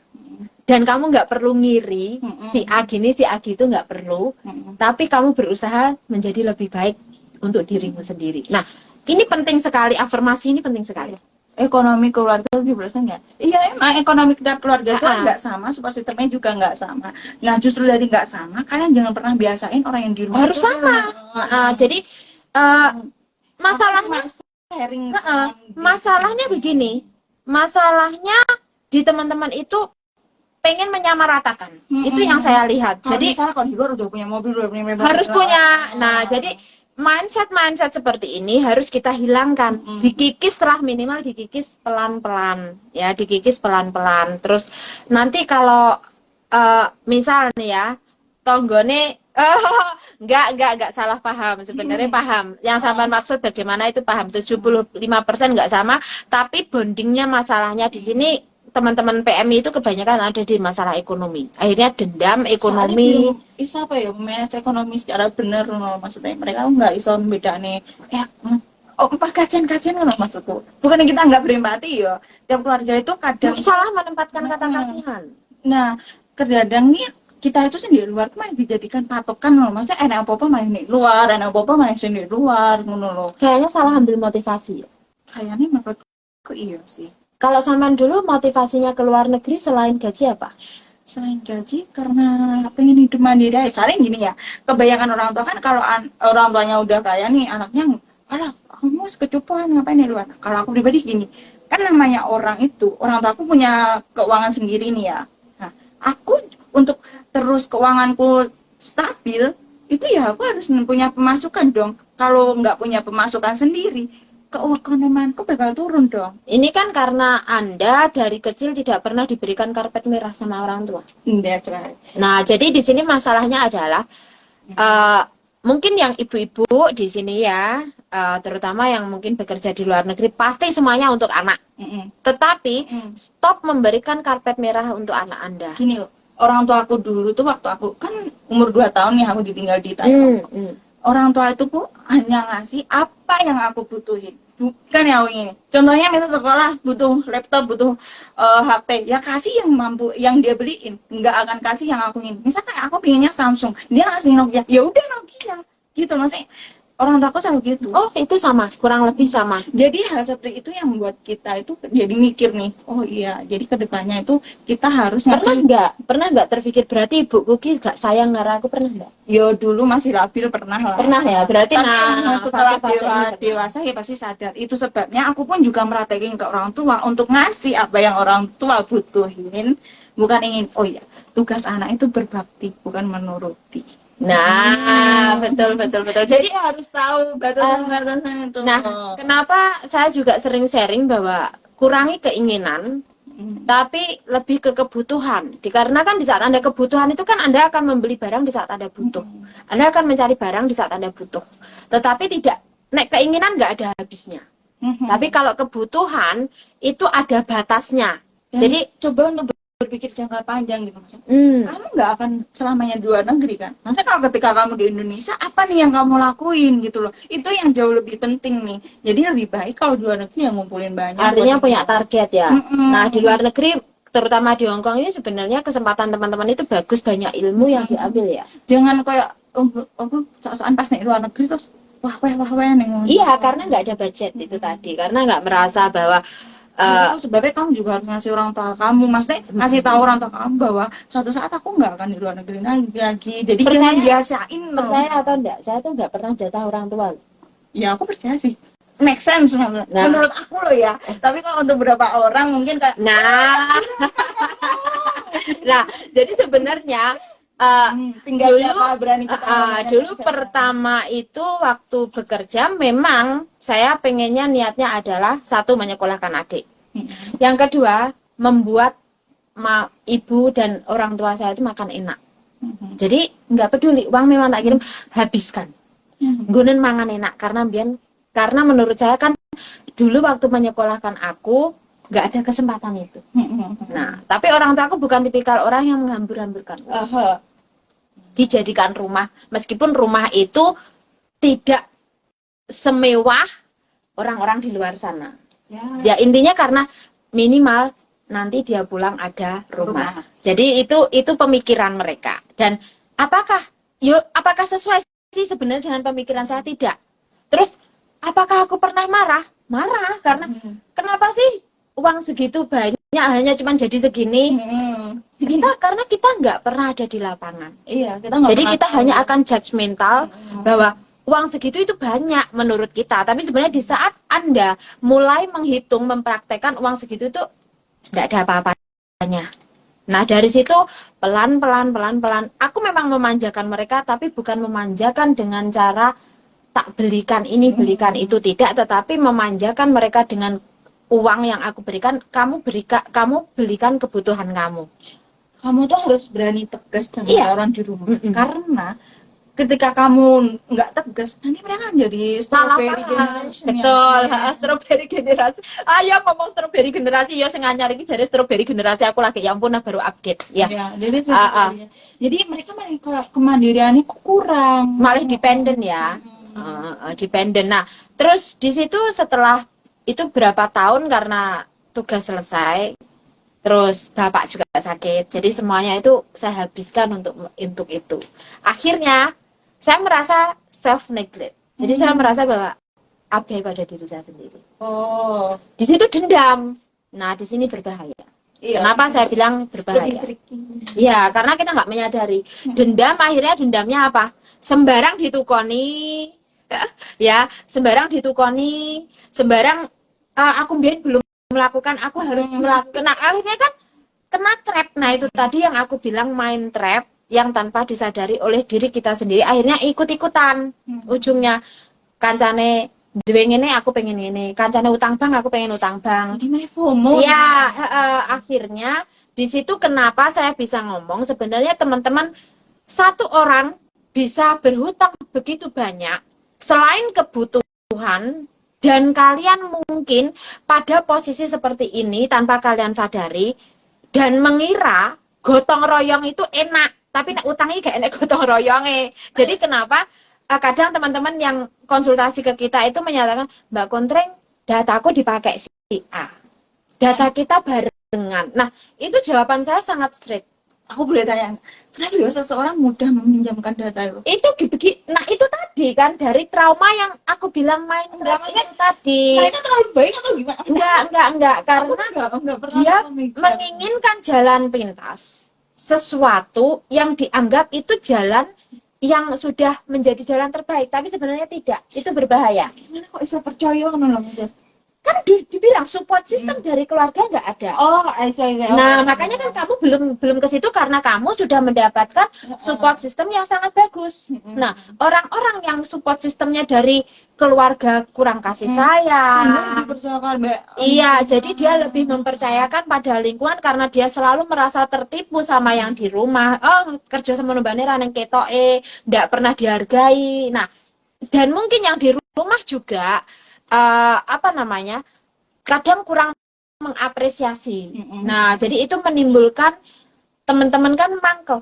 Dan kamu nggak perlu ngiri, si A gini, si A gitu nggak perlu. Tapi kamu berusaha menjadi lebih baik untuk dirimu sendiri. Nah, ini penting sekali, afirmasi ini penting sekali. Ekonomi keluarga itu berasa nggak? Iya, emang ekonomi kita keluarga itu nggak sama, support sistemnya juga nggak sama. Nah, justru dari nggak sama, kalian jangan pernah biasain orang yang di rumah harus sama. Jadi, masalahnya, masalahnya begini, masalahnya di teman-teman itu pengen menyamaratakan. Itu yang saya lihat. Jadi misalnya kalau di luar udah punya mobil, udah punya mobil, harus punya. Nah, jadi mindset seperti ini harus kita hilangkan. Dikikis lah, minimal dikikis pelan-pelan. Ya, dikikis pelan-pelan. Terus nanti kalau misal nih ya, tonggone enggak salah paham, sebenarnya paham. Yang sama maksud bagaimana itu paham. 75% enggak sama, tapi bondingnya masalahnya di sini teman-teman PMI itu kebanyakan ada di masalah ekonomi. Akhirnya dendam ekonomi. Bisa apa ya, manage ekonomi secara benar loh, maksudnya mereka nggak bisa membedane kajian loh maksudku. Bukan kita nggak berempati ya. Tiap keluarga itu kadang salah menempatkan kata kasihan. Nah, kadang nih kita itu sendiri luar malah dijadikan patokan loh. Maksudnya enak apa-apa malah di luar, enak apa-apa malah sendiri luar ngono loh. Kayaknya salah ambil motivasi. Kayaknya menurutku iya sih. Kalau sampean dulu motivasinya ke luar negeri selain gaji apa? Selain gaji karena pengen hidup mandiri. Soalnya gini ya, kebanyakan orang tua kan kalau orang tuanya udah kaya nih, anaknya alah kamu kecupuan ngapain di luar. Kalau aku pribadi gini, kan namanya orang tua aku punya keuangan sendiri nih ya. Nah, aku untuk terus keuanganku stabil, itu ya aku harus punya pemasukan dong. Kalau nggak punya pemasukan sendiri, keekonomianku bakal turun dong. Ini kan karena Anda dari kecil tidak pernah diberikan karpet merah sama orang tua. That's right. Nah, jadi di sini masalahnya adalah mungkin yang ibu-ibu di sini ya, terutama yang mungkin bekerja di luar negeri, pasti semuanya untuk anak. Tetapi stop memberikan karpet merah untuk anak Anda. Gini loh, orang tua aku dulu tuh waktu aku kan umur 2 tahun nih aku ditinggal di Thailand. Orang tua itu pun hanya ngasih apa yang aku butuhin, bukan yang ini. Contohnya misal sekolah butuh laptop, butuh HP, ya kasih yang mampu, yang dia beliin. Nggak akan kasih yang aku ingin. Misalkan aku pinginnya Samsung, dia ngasih Nokia, ya udah Nokia, gitu maksudnya. Orang tua aku selalu gitu. Oh, itu sama, kurang lebih sama. Jadi hal seperti itu yang membuat kita itu jadi mikir nih, oh iya, jadi kedepannya itu kita harus pernah nggak terpikir berarti Ibu Kuki nggak sayang karena aku, pernah nggak? Yo dulu masih labil pernah lah. Pernah ya, berarti setelah dewasa ya pasti sadar. Itu sebabnya aku pun juga merhatiin ke orang tua untuk ngasih apa yang orang tua butuhin, bukan ingin. Oh iya, tugas anak itu berbakti, bukan menuruti. Nah, betul. Jadi harus tahu batasan-batasan itu. Nah, kenapa saya juga sering sharing bahwa kurangi keinginan, tapi lebih ke kebutuhan. Dikarenakan di saat Anda kebutuhan itu kan Anda akan membeli barang di saat Anda butuh. Anda akan mencari barang di saat Anda butuh. Tetapi tidak, keinginan nggak ada habisnya. Tapi kalau kebutuhan itu ada batasnya. Dan jadi coba untuk berpikir jangka panjang gitu maksudnya. Kamu nggak akan selamanya di luar negeri kan. Maksudnya kalau ketika kamu di Indonesia, apa nih yang kamu lakuin gitu loh. Itu yang jauh lebih penting nih. Jadi lebih baik kalau di luar negeri yang ngumpulin banyak. Artinya punya target ya. Nah, di luar negeri terutama di Hongkong ini sebenarnya kesempatan teman-teman itu bagus, banyak ilmu yang diambil ya. Jangan kayak soal pas nih luar negeri terus wah nih. Iya, karena nggak ada budget itu tadi. Karena nggak merasa bahwa Jadi itu sebabnya kamu juga harus ngasih orang tua kamu, maksudnya ngasih tahu orang tua kamu bahwa suatu saat aku nggak akan di luar negeri lagi. Jadi jangan biasain loh. Percaya atau enggak, saya tuh enggak pernah jatah orang tua. Ya aku percaya sih. Make sense menurut aku loh ya. Tapi kalau untuk beberapa orang mungkin kayak nah, jadi sebenarnya tinggal dulu siapa berani kita ngomongnya dulu siapa. pertama itu waktu bekerja memang saya pengennya niatnya adalah satu menyekolahkan adik. Yang kedua membuat ibu dan orang tua saya itu makan enak. Jadi nggak peduli uang memang tak kirim, habiskan. Gunen mangan enak karena menurut saya kan dulu waktu menyekolahkan aku nggak ada kesempatan itu. Nah, tapi orang tua aku bukan tipikal orang yang menghambur-hamburkan. Dijadikan rumah, meskipun rumah itu tidak semewah orang-orang di luar sana. Ya intinya karena minimal nanti dia pulang ada rumah. Jadi itu pemikiran mereka. Dan apakah sesuai sih sebenarnya dengan pemikiran saya? Tidak. Terus apakah aku pernah marah? Marah karena kenapa sih uang segitu banyak hanya cuma jadi segini? Karena kita nggak pernah ada di lapangan. Iya, jadi kita hanya akan judgmental bahwa uang segitu itu banyak menurut kita. Tapi sebenarnya di saat Anda mulai menghitung, mempraktekkan uang segitu itu nggak ada apa-apanya. Nah dari situ pelan, aku memang memanjakan mereka, tapi bukan memanjakan dengan cara tak belikan ini, belikan itu, tidak, tetapi memanjakan mereka dengan uang yang aku berikan. Kamu belikan kebutuhan kamu. Kamu tuh harus berani tegas dengan orang di rumah. Karena ketika kamu nggak tegas, nanti mereka jadi strawberry generation. Betul, strawberry generasi. Ayo ngomong strawberry generasi, ya sing anyar iki jare strawberry generasi, aku lagi ya ampun baru update ya. Jadi jadi mereka kemandiriannya kurang. Malah dependen ya. Dependen. Nah, terus di situ setelah itu berapa tahun karena tugas selesai, terus bapak juga sakit, jadi semuanya itu saya habiskan untuk itu. Akhirnya saya merasa self neglect. Jadi saya merasa bahwa abai pada diri saya sendiri. Di situ dendam. Nah, di sini berbahaya. Kenapa saya bilang berbahaya? Ya, karena kita nggak menyadari. Dendam, akhirnya dendamnya apa? Sembarang ditukoni, ya, sembarang ditukoni, sembarang aku belum melakukan, aku harus melakukan. Nah, akhirnya kan kena trap. Nah, itu tadi yang aku bilang main trap yang tanpa disadari oleh diri kita sendiri. Akhirnya ikut-ikutan. Ujungnya kancane duwe ngene aku pengen ini, kancane utang bank aku pengen utang bank. Jadi FOMO. Ya, akhirnya di situ kenapa saya bisa ngomong sebenarnya teman-teman, satu orang bisa berhutang begitu banyak selain kebutuhan. Dan kalian mungkin pada posisi seperti ini tanpa kalian sadari dan mengira gotong royong itu enak, tapi nek utangi gak enak gotong royongnya. Jadi kenapa kadang teman-teman yang konsultasi ke kita itu menyatakan, Mbak Kontreng, dataku dipakai si A, data kita barengan. Nah, itu jawaban saya sangat straight. Aku boleh tanya, kenapa ya seseorang mudah meminjamkan data itu? Nah itu tadi kan dari trauma yang aku bilang main itu tadi. Mereka terlalu baik atau gimana? Enggak, karena dia menginginkan jalan pintas, sesuatu yang dianggap itu jalan yang sudah menjadi jalan terbaik, tapi sebenarnya tidak. Itu berbahaya. Gimana kok bisa percaya kan? Kan dibilang support system dari keluarga nggak ada. Nah, makanya kan kamu belum ke situ karena kamu sudah mendapatkan support system yang sangat bagus. Nah, orang-orang yang support systemnya dari keluarga kurang kasih sayang. Iya, jadi dia lebih mempercayakan pada lingkungan karena dia selalu merasa tertipu sama yang di rumah. Oh, kerja sama numbane ra nang ketoke, nggak pernah dihargai. Nah, dan mungkin yang di rumah juga kadang kurang mengapresiasi. Nah, jadi itu menimbulkan teman-teman kan mangkel.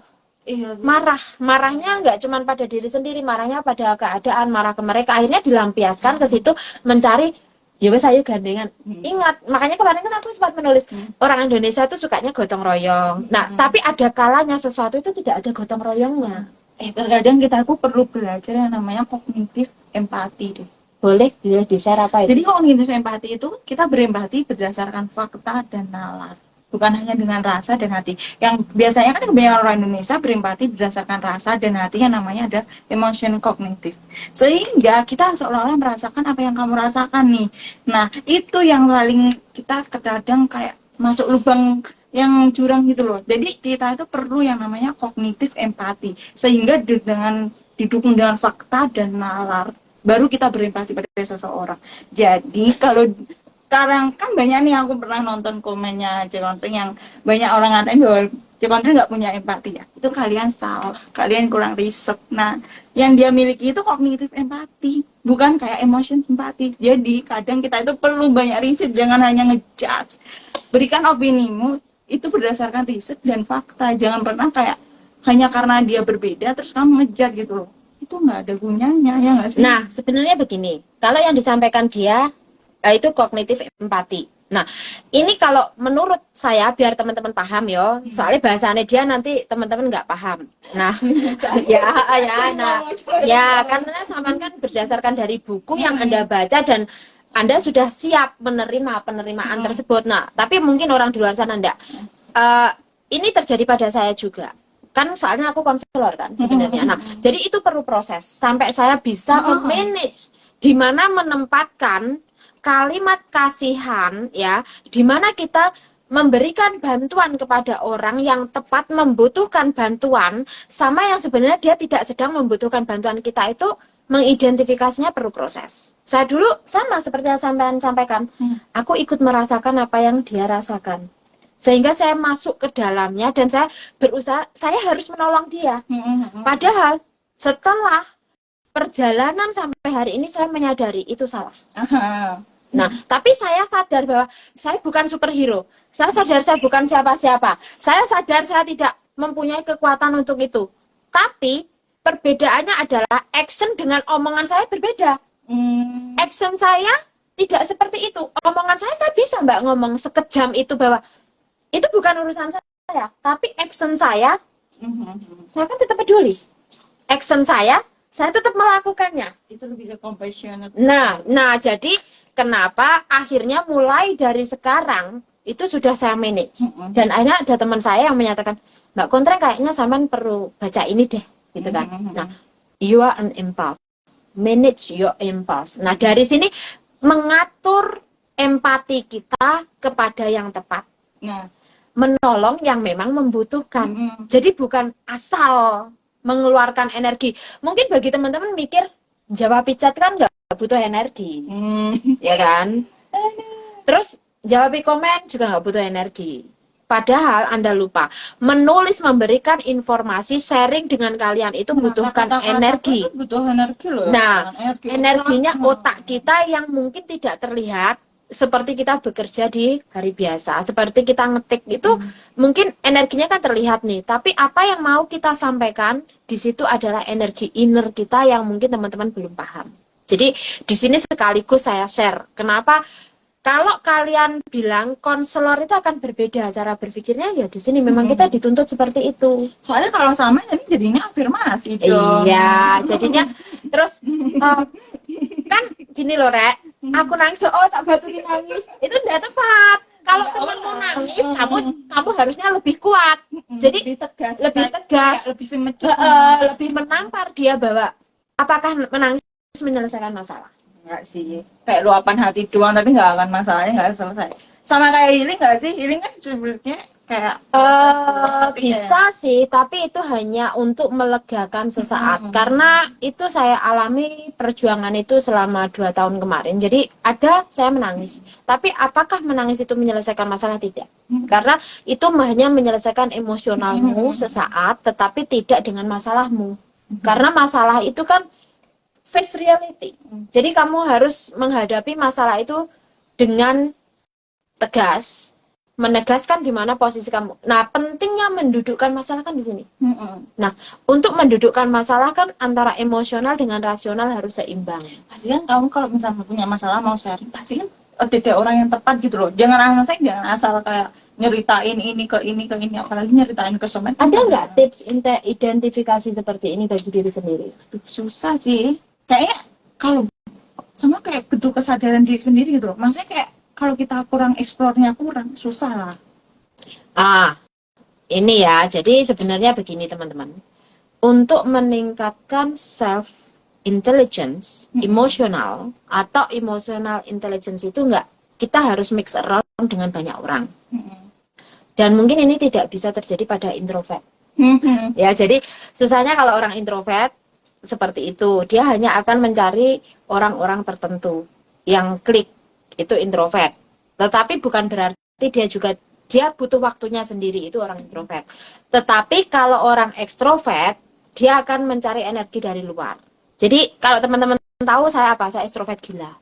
Marahnya nggak cuma pada diri sendiri, marahnya pada keadaan, marah ke mereka, akhirnya dilampiaskan ke situ mencari ya wes ayo gandengan. Ingat, makanya kemarin kan aku sempat menulis orang Indonesia itu sukanya gotong royong. Nah, tapi ada kalanya sesuatu itu tidak ada gotong royongnya. Terkadang aku perlu belajar yang namanya kognitif empati deh. Boleh di-share apa itu? Jadi kognitif empati itu kita berempati berdasarkan fakta dan nalar, bukan hanya dengan rasa dan hati. Yang biasanya kan kebanyakan orang Indonesia berempati berdasarkan rasa dan hati yang namanya ada emotion kognitif. Sehingga kita seolah-olah merasakan apa yang kamu rasakan nih. Nah, itu yang paling kita kadang kayak masuk lubang yang jurang gitu loh. Jadi kita itu perlu yang namanya kognitif empati, sehingga dengan didukung dengan fakta dan nalar baru kita berempati pada seseorang. Jadi kalau sekarang kan banyak nih, aku pernah nonton komennya Cekontring yang banyak orang ngatain bahwa Cekontring nggak punya empati ya. Itu kalian salah, kalian kurang riset. Nah, yang dia miliki itu kognitif empati, bukan kayak emotion empati. Jadi kadang kita itu perlu banyak riset, jangan hanya ngejudge. Berikan opinimu itu berdasarkan riset dan fakta. Jangan pernah kayak hanya karena dia berbeda terus kamu ngejudge gitu loh. Itu nggak ada gunanya, ya nggak sih? Nah, sebenarnya begini, kalau yang disampaikan dia itu kognitif empati. Nah, ini kalau menurut saya biar teman-teman paham ya, soalnya bahasanya dia nanti teman-teman nggak paham. Nah, karena sampean kan berdasarkan dari buku yang Anda baca dan Anda sudah siap menerima penerimaan tersebut. Nah, tapi mungkin orang di luar sana enggak. Ini terjadi pada saya juga. Kan soalnya aku konselor kan sebenarnya. Nah, jadi itu perlu proses sampai saya bisa memanage di mana menempatkan kalimat kasihan ya, di mana kita memberikan bantuan kepada orang yang tepat membutuhkan bantuan sama yang sebenarnya dia tidak sedang membutuhkan bantuan kita, itu mengidentifikasinya perlu proses. Saya dulu sama seperti yang sampean sampaikan, aku ikut merasakan apa yang dia rasakan. Sehingga saya masuk ke dalamnya dan saya berusaha, saya harus menolong dia. Padahal setelah perjalanan sampai hari ini saya menyadari itu salah. Nah, tapi saya sadar bahwa saya bukan superhero. Saya sadar saya bukan siapa-siapa. Saya sadar saya tidak mempunyai kekuatan untuk itu. Tapi perbedaannya adalah action dengan omongan saya berbeda. Action saya tidak seperti itu. Omongan saya bisa mbak ngomong sekejam itu bahwa itu bukan urusan saya, tapi action saya kan tetap peduli. Action saya tetap melakukannya. Itu lebih ke compassionate. Nah, jadi kenapa akhirnya mulai dari sekarang itu sudah saya manage. Dan akhirnya ada teman saya yang menyatakan, Mbak Kontreng kayaknya sampean perlu baca ini deh, gitu kan. Nah, you are an impulse. Manage your impulse. Nah, dari sini mengatur empati kita kepada yang tepat. Nah, menolong yang memang membutuhkan. Jadi bukan asal mengeluarkan energi. Mungkin bagi teman-teman mikir jawab chat kan nggak butuh energi, ya kan? Terus jawab komen juga nggak butuh energi. Padahal Anda lupa menulis, memberikan informasi, sharing dengan kalian itu butuhkan energi. Butuh energi loh. Nah, energinya otak kita yang mungkin tidak terlihat. Seperti kita bekerja di hari biasa, seperti kita ngetik itu mungkin energinya kan terlihat nih, tapi apa yang mau kita sampaikan di situ adalah energi inner kita yang mungkin teman-teman belum paham. Jadi di sini sekaligus saya share kenapa kalau kalian bilang konselor itu akan berbeda cara berpikirnya, ya di sini memang kita dituntut seperti itu. Soalnya kalau sama jadinya afirmasi dong. Iya, jadinya terus kan gini loh Rek, aku nangis, oh tak baturin nangis, itu tidak tepat. Kalau temanmu nangis, kamu harusnya lebih kuat. Jadi lebih tegas, lebih menampar dia bahwa apakah menangis menyelesaikan masalah. Enggak sih, kayak luapan hati doang tapi nggak akan masalahnya nggak selesai. Sama kayak healing nggak sih? Healing kan sebenarnya kayak bisa sih, tapi itu hanya untuk melegakan sesaat. Karena itu saya alami perjuangan itu selama 2 tahun kemarin. Jadi saya menangis. Tapi apakah menangis itu menyelesaikan masalah? Tidak. Karena itu hanya menyelesaikan emosionalmu sesaat, tetapi tidak dengan masalahmu. Karena masalah itu kan face reality. Jadi kamu harus menghadapi masalah itu dengan tegas, menegaskan di mana posisi kamu. Nah, pentingnya mendudukkan masalah kan di sini. Nah, untuk mendudukkan masalah kan antara emosional dengan rasional harus seimbang. Pasti kan kamu kalau misalnya punya masalah mau sharing, pasti kan ada orang yang tepat gitu loh. Jangan asal kayak nyeritain ini ke ini, apalagi nyeritain ke somet. Ada nggak tips identifikasi seperti ini bagi diri sendiri? Susah sih. Kayaknya kalau sama kayak butuh kesadaran diri sendiri gitu loh. Maksudnya kayak kalau kita kurang explore-nya kurang susah lah. Ini ya, jadi sebenarnya begini teman-teman. Untuk meningkatkan self intelligence, emosional atau emotional intelligence itu enggak, kita harus mix around dengan banyak orang. Dan mungkin ini tidak bisa terjadi pada introvert. Ya, jadi susahnya kalau orang introvert seperti itu, dia hanya akan mencari orang-orang tertentu yang klik, itu introvert. Tetapi bukan berarti dia butuh waktunya sendiri, itu orang introvert. Tetapi kalau orang ekstrovert, dia akan mencari energi dari luar. Jadi kalau teman-teman tahu saya apa? Saya ekstrovert gila.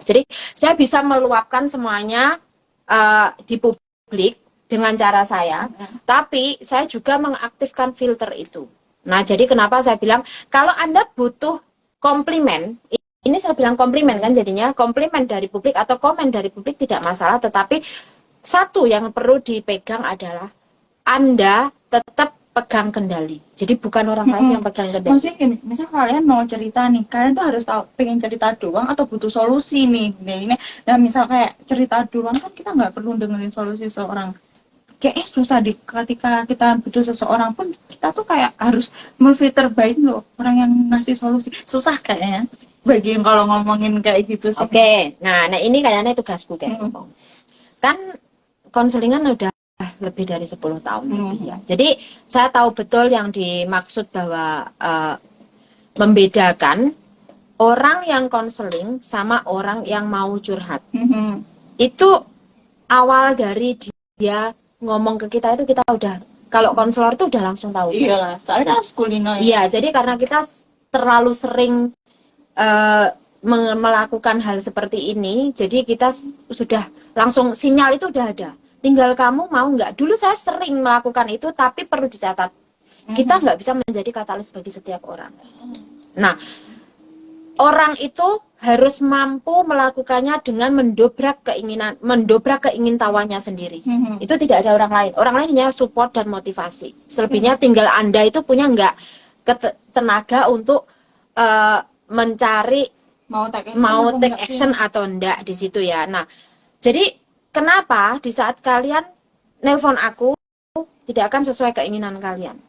Jadi saya bisa meluapkan semuanya di publik dengan cara saya, tapi saya juga mengaktifkan filter itu. Nah, jadi kenapa saya bilang kalau Anda butuh komplimen, ini saya bilang komplimen kan jadinya komplimen dari publik atau komen dari publik tidak masalah, tetapi satu yang perlu dipegang adalah Anda tetap pegang kendali. Jadi bukan orang lain yang pegang kendali. Maksudnya gini, misal kalian mau cerita nih, kalian tuh harus tahu pengen cerita doang atau butuh solusi nih. Nah, misal kayak cerita doang kan kita nggak perlu dengerin solusi seorang. Kayak susah deh ketika kita butuh seseorang pun kita tuh kayak harus memfilter baik loh orang yang ngasih solusi. Susah kayaknya. Bagi yang kalau ngomongin kayak gitu sih. Oke, nah ini kayaknya tugasku kayak kan konselingan udah lebih dari 10 tahun lebih ya. Jadi saya tahu betul yang dimaksud bahwa membedakan orang yang konseling sama orang yang mau curhat. Itu awal dari dia ngomong ke kita itu kita udah, kalau konselor tuh udah langsung tahu. Iyalah, soalnya kan kulino ya. Iya, jadi karena kita terlalu sering melakukan hal seperti ini, jadi kita sudah langsung sinyal itu udah ada. Tinggal kamu mau nggak. Dulu saya sering melakukan itu, tapi perlu dicatat. Kita nggak bisa menjadi katalis bagi setiap orang. Nah, orang itu harus mampu melakukannya dengan mendobrak keingintahuannya sendiri. Itu tidak ada orang lain. Orang lain hanya support dan motivasi. Selebihnya tinggal Anda itu punya nggak tenaga untuk mencari mau take action atau enggak di situ ya. Nah, jadi kenapa di saat kalian nelpon aku tidak akan sesuai keinginan kalian?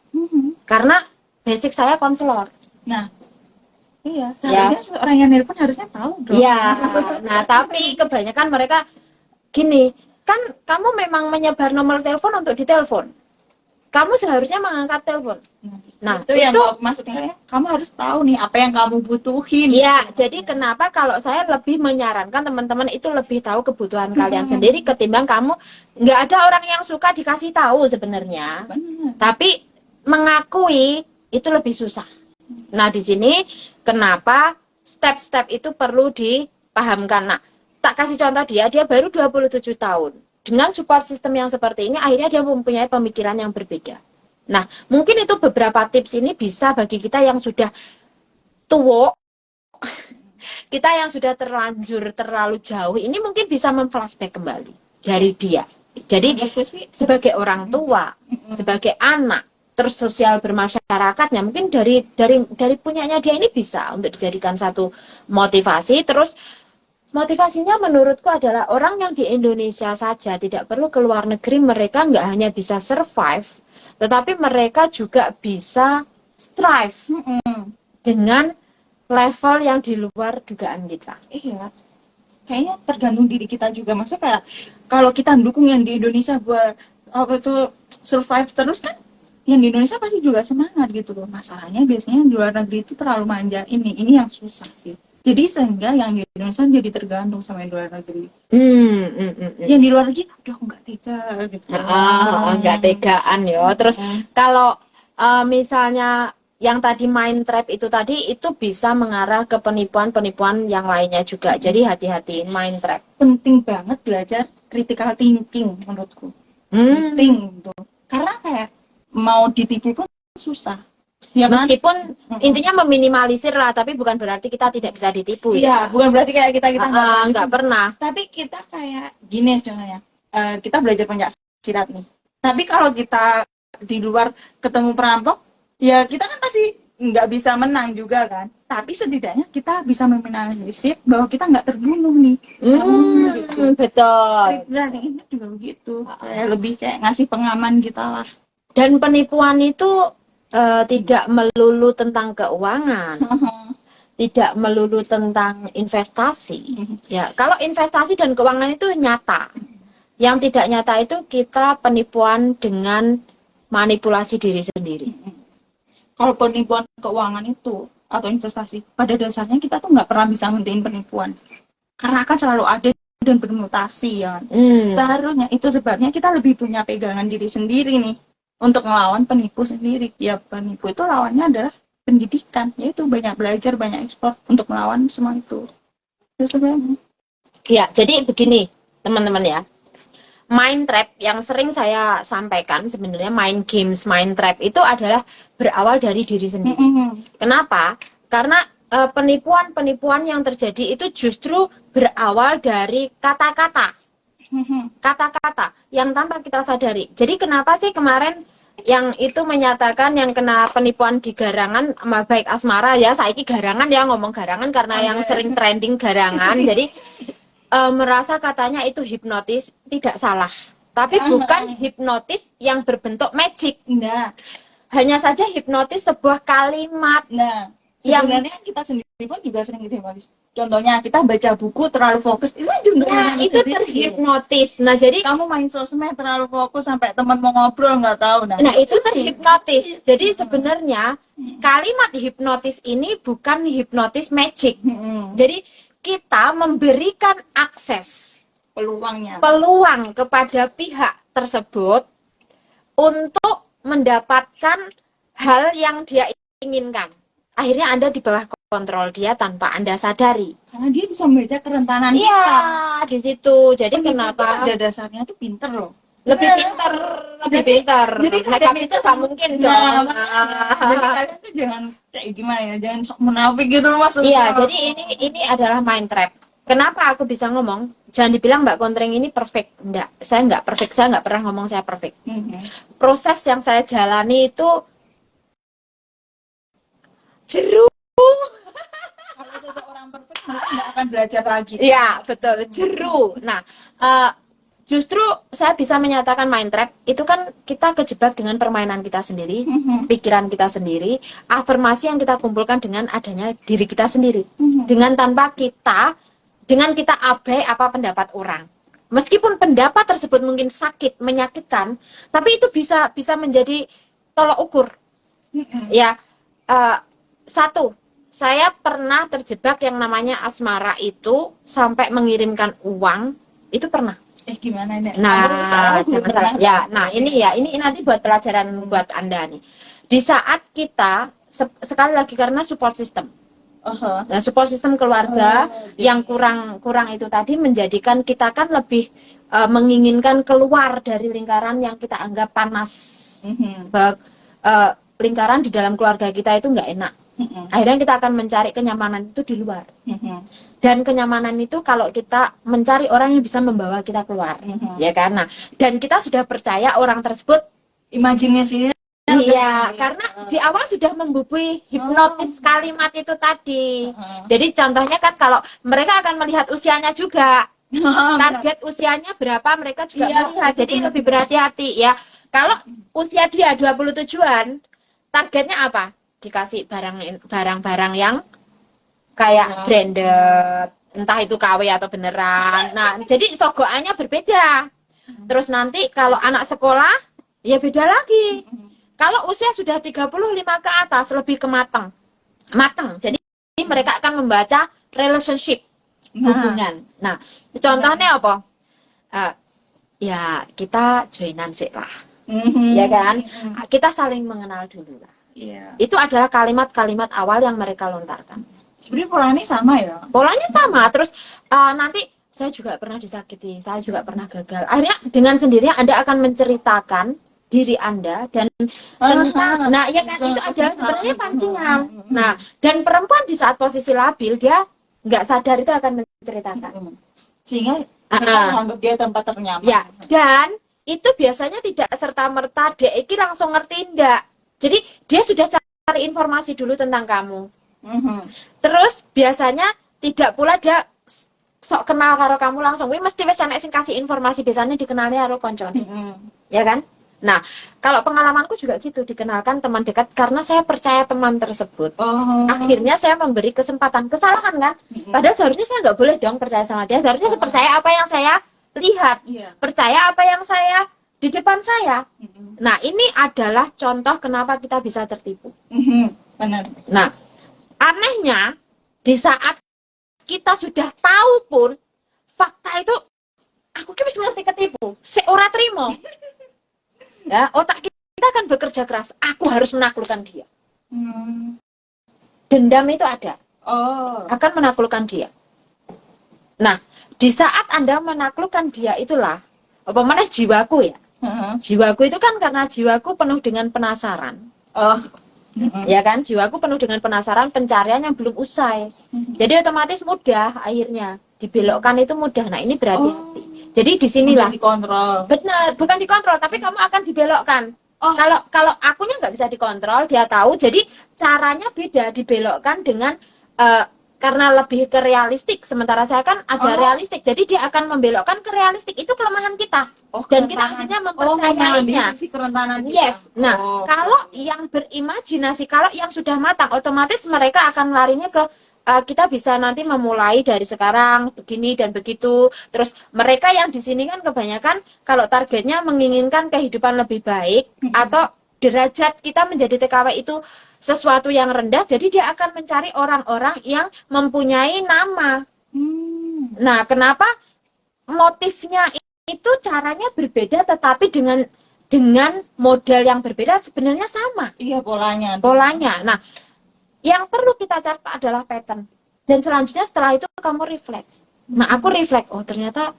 Karena basic saya konselor. Nah, iya, seharusnya orang yang nelpon harusnya tahu dong. Iya. Nah, tapi kebanyakan mereka gini, kan kamu memang menyebar nomor telepon untuk ditelepon. Kamu seharusnya mengangkat telepon. Nah, itu yang maksudnya kamu harus tahu nih apa yang kamu butuhin. Iya, jadi kenapa kalau saya lebih menyarankan teman-teman itu lebih tahu kebutuhan kalian sendiri ketimbang kamu nggak ada orang yang suka dikasih tahu sebenarnya. Tapi mengakui itu lebih susah. Nah, di sini kenapa step-step itu perlu dipahamkan. Nah, tak kasih contoh dia baru 27 tahun. Dengan support system yang seperti ini, akhirnya dia mempunyai pemikiran yang berbeda. Nah, mungkin itu beberapa tips ini bisa bagi kita yang sudah tua, kita yang sudah terlanjur terlalu jauh, ini mungkin bisa memflashback kembali dari dia. Jadi, sebagai orang tua, sebagai anak, terus sosial bermasyarakatnya, mungkin dari punyanya dia ini bisa untuk dijadikan satu motivasi. Terus motivasinya menurutku adalah orang yang di Indonesia saja tidak perlu ke luar negeri, mereka nggak hanya bisa survive, tetapi mereka juga bisa strive dengan level yang di luar dugaan kita. Iya, kayaknya tergantung diri kita juga. Maksudnya kayak kalau kita mendukung yang di Indonesia buat apa tuh survive terus kan, yang di Indonesia pasti juga semangat gitu loh. Masalahnya biasanya yang di luar negeri itu terlalu manja. Ini yang susah sih. Jadi sehingga yang di Indonesia jadi tergantung sama yang di luar negeri. Yang di luar negeri, aduh nggak tega gitu. Nggak tegaan ya. Terus kalau misalnya yang tadi mind trap itu tadi, itu bisa mengarah ke penipuan-penipuan yang lainnya juga. Jadi hati-hati mind trap. Penting banget belajar critical thinking menurutku. Penting tuh. Karena kayak mau ditipu pun susah. Ya, meskipun intinya meminimalisir lah, tapi bukan berarti kita tidak bisa ditipu. Iya, bukan berarti kayak kita nggak pernah. Tapi kita kayak gini sebenarnya, kita belajar pencak silat nih. Tapi kalau kita di luar ketemu perampok, ya kita kan pasti nggak bisa menang juga kan, tapi setidaknya kita bisa meminimalisir bahwa kita nggak terbunuh nih. Gitu. Betul. Dan ini juga begitu, kayak lebih kayak ngasih pengaman kita lah. Dan penipuan itu tidak melulu tentang keuangan, tidak melulu tentang investasi. Ya, kalau investasi dan keuangan itu nyata. Yang tidak nyata itu kita penipuan dengan manipulasi diri sendiri. Kalau penipuan keuangan itu atau investasi, pada dasarnya kita tuh nggak pernah bisa ngentiin penipuan, karena akan selalu ada dan bermutasi ya. Seharusnya itu sebabnya kita lebih punya pegangan diri sendiri nih untuk melawan penipu sendiri. Ya, penipu itu lawannya adalah pendidikan, yaitu banyak belajar, banyak ekspor untuk melawan semua itu. Itu sebenarnya. Ya, jadi begini teman-teman ya. Mind trap yang sering saya sampaikan sebenarnya mind games, mind trap itu adalah berawal dari diri sendiri. Kenapa? Karena penipuan-penipuan yang terjadi itu justru berawal dari kata-kata. Kata-kata yang tanpa kita sadari. Jadi kenapa sih kemarin yang itu menyatakan yang kena penipuan di Garangan, baik asmara ya, saiki Garangan ya, ngomong Garangan karena yang sering trending Garangan. Jadi merasa katanya itu hipnotis, tidak salah. Tapi bukan hipnotis yang berbentuk magic. Nah, hanya saja hipnotis sebuah kalimat. Nah, sebenarnya kita sendiri pun juga sering hipnotis. Contohnya kita baca buku terlalu fokus, itu juga itu terhipnotis. Nah, jadi kamu main sosmed terlalu fokus sampai teman mau ngobrol nggak tahu. Nah, itu terhipnotis. Jadi sebenarnya kalimat hipnotis ini bukan hipnotis magic. Jadi kita memberikan akses peluang kepada pihak tersebut untuk mendapatkan hal yang dia inginkan. Akhirnya Anda di bawah kontrol dia tanpa Anda sadari. Karena dia bisa membaca kerentanan kita. Iya, di situ. Jadi kenapa? Pada dasarnya tuh pinter loh. Lebih pinter. Jadi mereka itu nggak mungkin dong. Jadi kalian tuh jangan kayak gimana ya, jangan sok munafik gitu maksudnya. Iya, jadi ini adalah mind trap. Kenapa aku bisa ngomong? Jangan dibilang Mbak Kontreng ini perfect. Enggak, saya nggak perfect. Saya nggak pernah ngomong saya perfect. Proses yang saya jalani itu jeru. Kalau seseorang perfect, mereka nggak akan belajar lagi. Iya, betul. Jeru. Nah, justru saya bisa menyatakan mind trap itu kan kita kejebak dengan permainan kita sendiri, pikiran kita sendiri, afirmasi yang kita kumpulkan dengan adanya diri kita sendiri, dengan kita abai apa pendapat orang. Meskipun pendapat tersebut mungkin sakit, menyakitkan, tapi itu bisa menjadi tolok ukur. Ya, satu, saya pernah terjebak yang namanya asmara itu sampai mengirimkan uang, itu pernah. Gimana nih? Nah, ya, nah ini nanti buat pelajaran buat Anda nih. Di saat kita sekali lagi karena support system, nah, support system keluarga yang kurang itu tadi menjadikan kita kan lebih menginginkan keluar dari lingkaran yang kita anggap panas. Lingkaran di dalam keluarga kita itu nggak enak. Akhirnya kita akan mencari kenyamanan itu di luar. Dan kenyamanan itu kalau kita mencari orang yang bisa membawa kita keluar, ya kan? Nah, dan kita sudah percaya orang tersebut imajinasinya. Iya, karena di awal sudah membubui hipnotis kalimat itu tadi. Jadi contohnya kan kalau mereka akan melihat usianya juga. Target usianya berapa mereka juga melihat. Jadi lebih berhati-hati ya. Kalau usia dia 27-an, targetnya apa? Dikasih barang-barang yang kayak branded, entah itu KW atau beneran. Nah, jadi sogokannya berbeda. Terus nanti kalau anak sekolah, ya beda lagi. Kalau usia sudah 35 ke atas, lebih ke matang. Jadi mereka akan membaca relationship, hubungan. Nah, contohnya apa? Ya, kita joinan sih lah. Ya kan? Kita saling mengenal dulu lah. Itu adalah kalimat-kalimat awal yang mereka lontarkan. Sebenarnya polanya sama ya? Polanya sama. Terus nanti saya juga pernah disakiti, saya juga pernah gagal. Akhirnya dengan sendirinya Anda akan menceritakan diri Anda dan tentang, nah ya kan itu adalah sebenarnya pancingan. Nah, dan perempuan di saat posisi labil dia nggak sadar itu akan menceritakan. Sehingga menganggap dia tempat ternyaman. Ya, dan itu biasanya tidak serta-merta dia langsung ngerti enggak. Jadi dia sudah cari informasi dulu tentang kamu. Mhm. Terus biasanya tidak pula dia sok kenal karo kamu langsung. Wih mesti wis enek sing kasih informasi, biasanya dikenalnya karo koncone. Mhm. Ya kan? Nah, kalau pengalamanku juga gitu, dikenalkan teman dekat karena saya percaya teman tersebut. Oh. Akhirnya saya memberi kesempatan. Kesalahan kan? Mhm. Padahal seharusnya saya nggak boleh dong percaya sama dia. Seharusnya saya percaya apa yang saya lihat. Iya. Percaya apa yang saya di depan saya. Mhm. Nah, ini adalah contoh kenapa kita bisa tertipu. Mhm. Benar. Nah, anehnya di saat kita sudah tahu pun fakta itu aku wis ngerti ketipu, seora trimo. Ya, otak kita akan bekerja keras. Aku harus menaklukkan dia. Hmm. Dendam itu ada, Oh. akan menaklukkan dia. Nah, di saat Anda menaklukkan dia itulah, apa mana jiwaku ya. Mhm. Jiwaku itu kan karena jiwaku penuh dengan penasaran. Oh. Mhm. Ya kan, jiwaku penuh dengan penasaran, pencarian yang belum usai. Mhm. Jadi otomatis mudah akhirnya dibelokkan itu mudah. Nah, ini berhati-hati. Oh. Jadi disinilah Udah dikontrol. benar, bukan dikontrol, tapi kamu akan dibelokkan. Oh. Kalau akunya nggak bisa dikontrol, dia tahu. Jadi caranya beda, dibelokkan dengan karena lebih ke realistik. Sementara saya kan ada Oh. realistik, jadi dia akan membelokkan ke realistik. Itu kelemahan kita. Oh, Dan kita kerentanan. akhirnya Oh, mempercayainya. sisi kerentanan kita. Yes. Nah, Oh. kalau yang berimajinasi, kalau yang sudah matang, otomatis mereka akan larinya ke kita bisa nanti memulai dari sekarang begini dan begitu. Terus mereka yang di sini kan kebanyakan kalau targetnya menginginkan kehidupan lebih baik atau derajat kita menjadi TKW itu sesuatu yang rendah, jadi dia akan mencari orang-orang yang mempunyai nama. Hmm. Nah, kenapa motifnya itu caranya berbeda tetapi dengan model yang berbeda sebenarnya sama Iya, polanya. polanya. Nah, yang perlu kita cari adalah pattern. Dan selanjutnya setelah itu kamu reflect. Nah, aku reflect, oh ternyata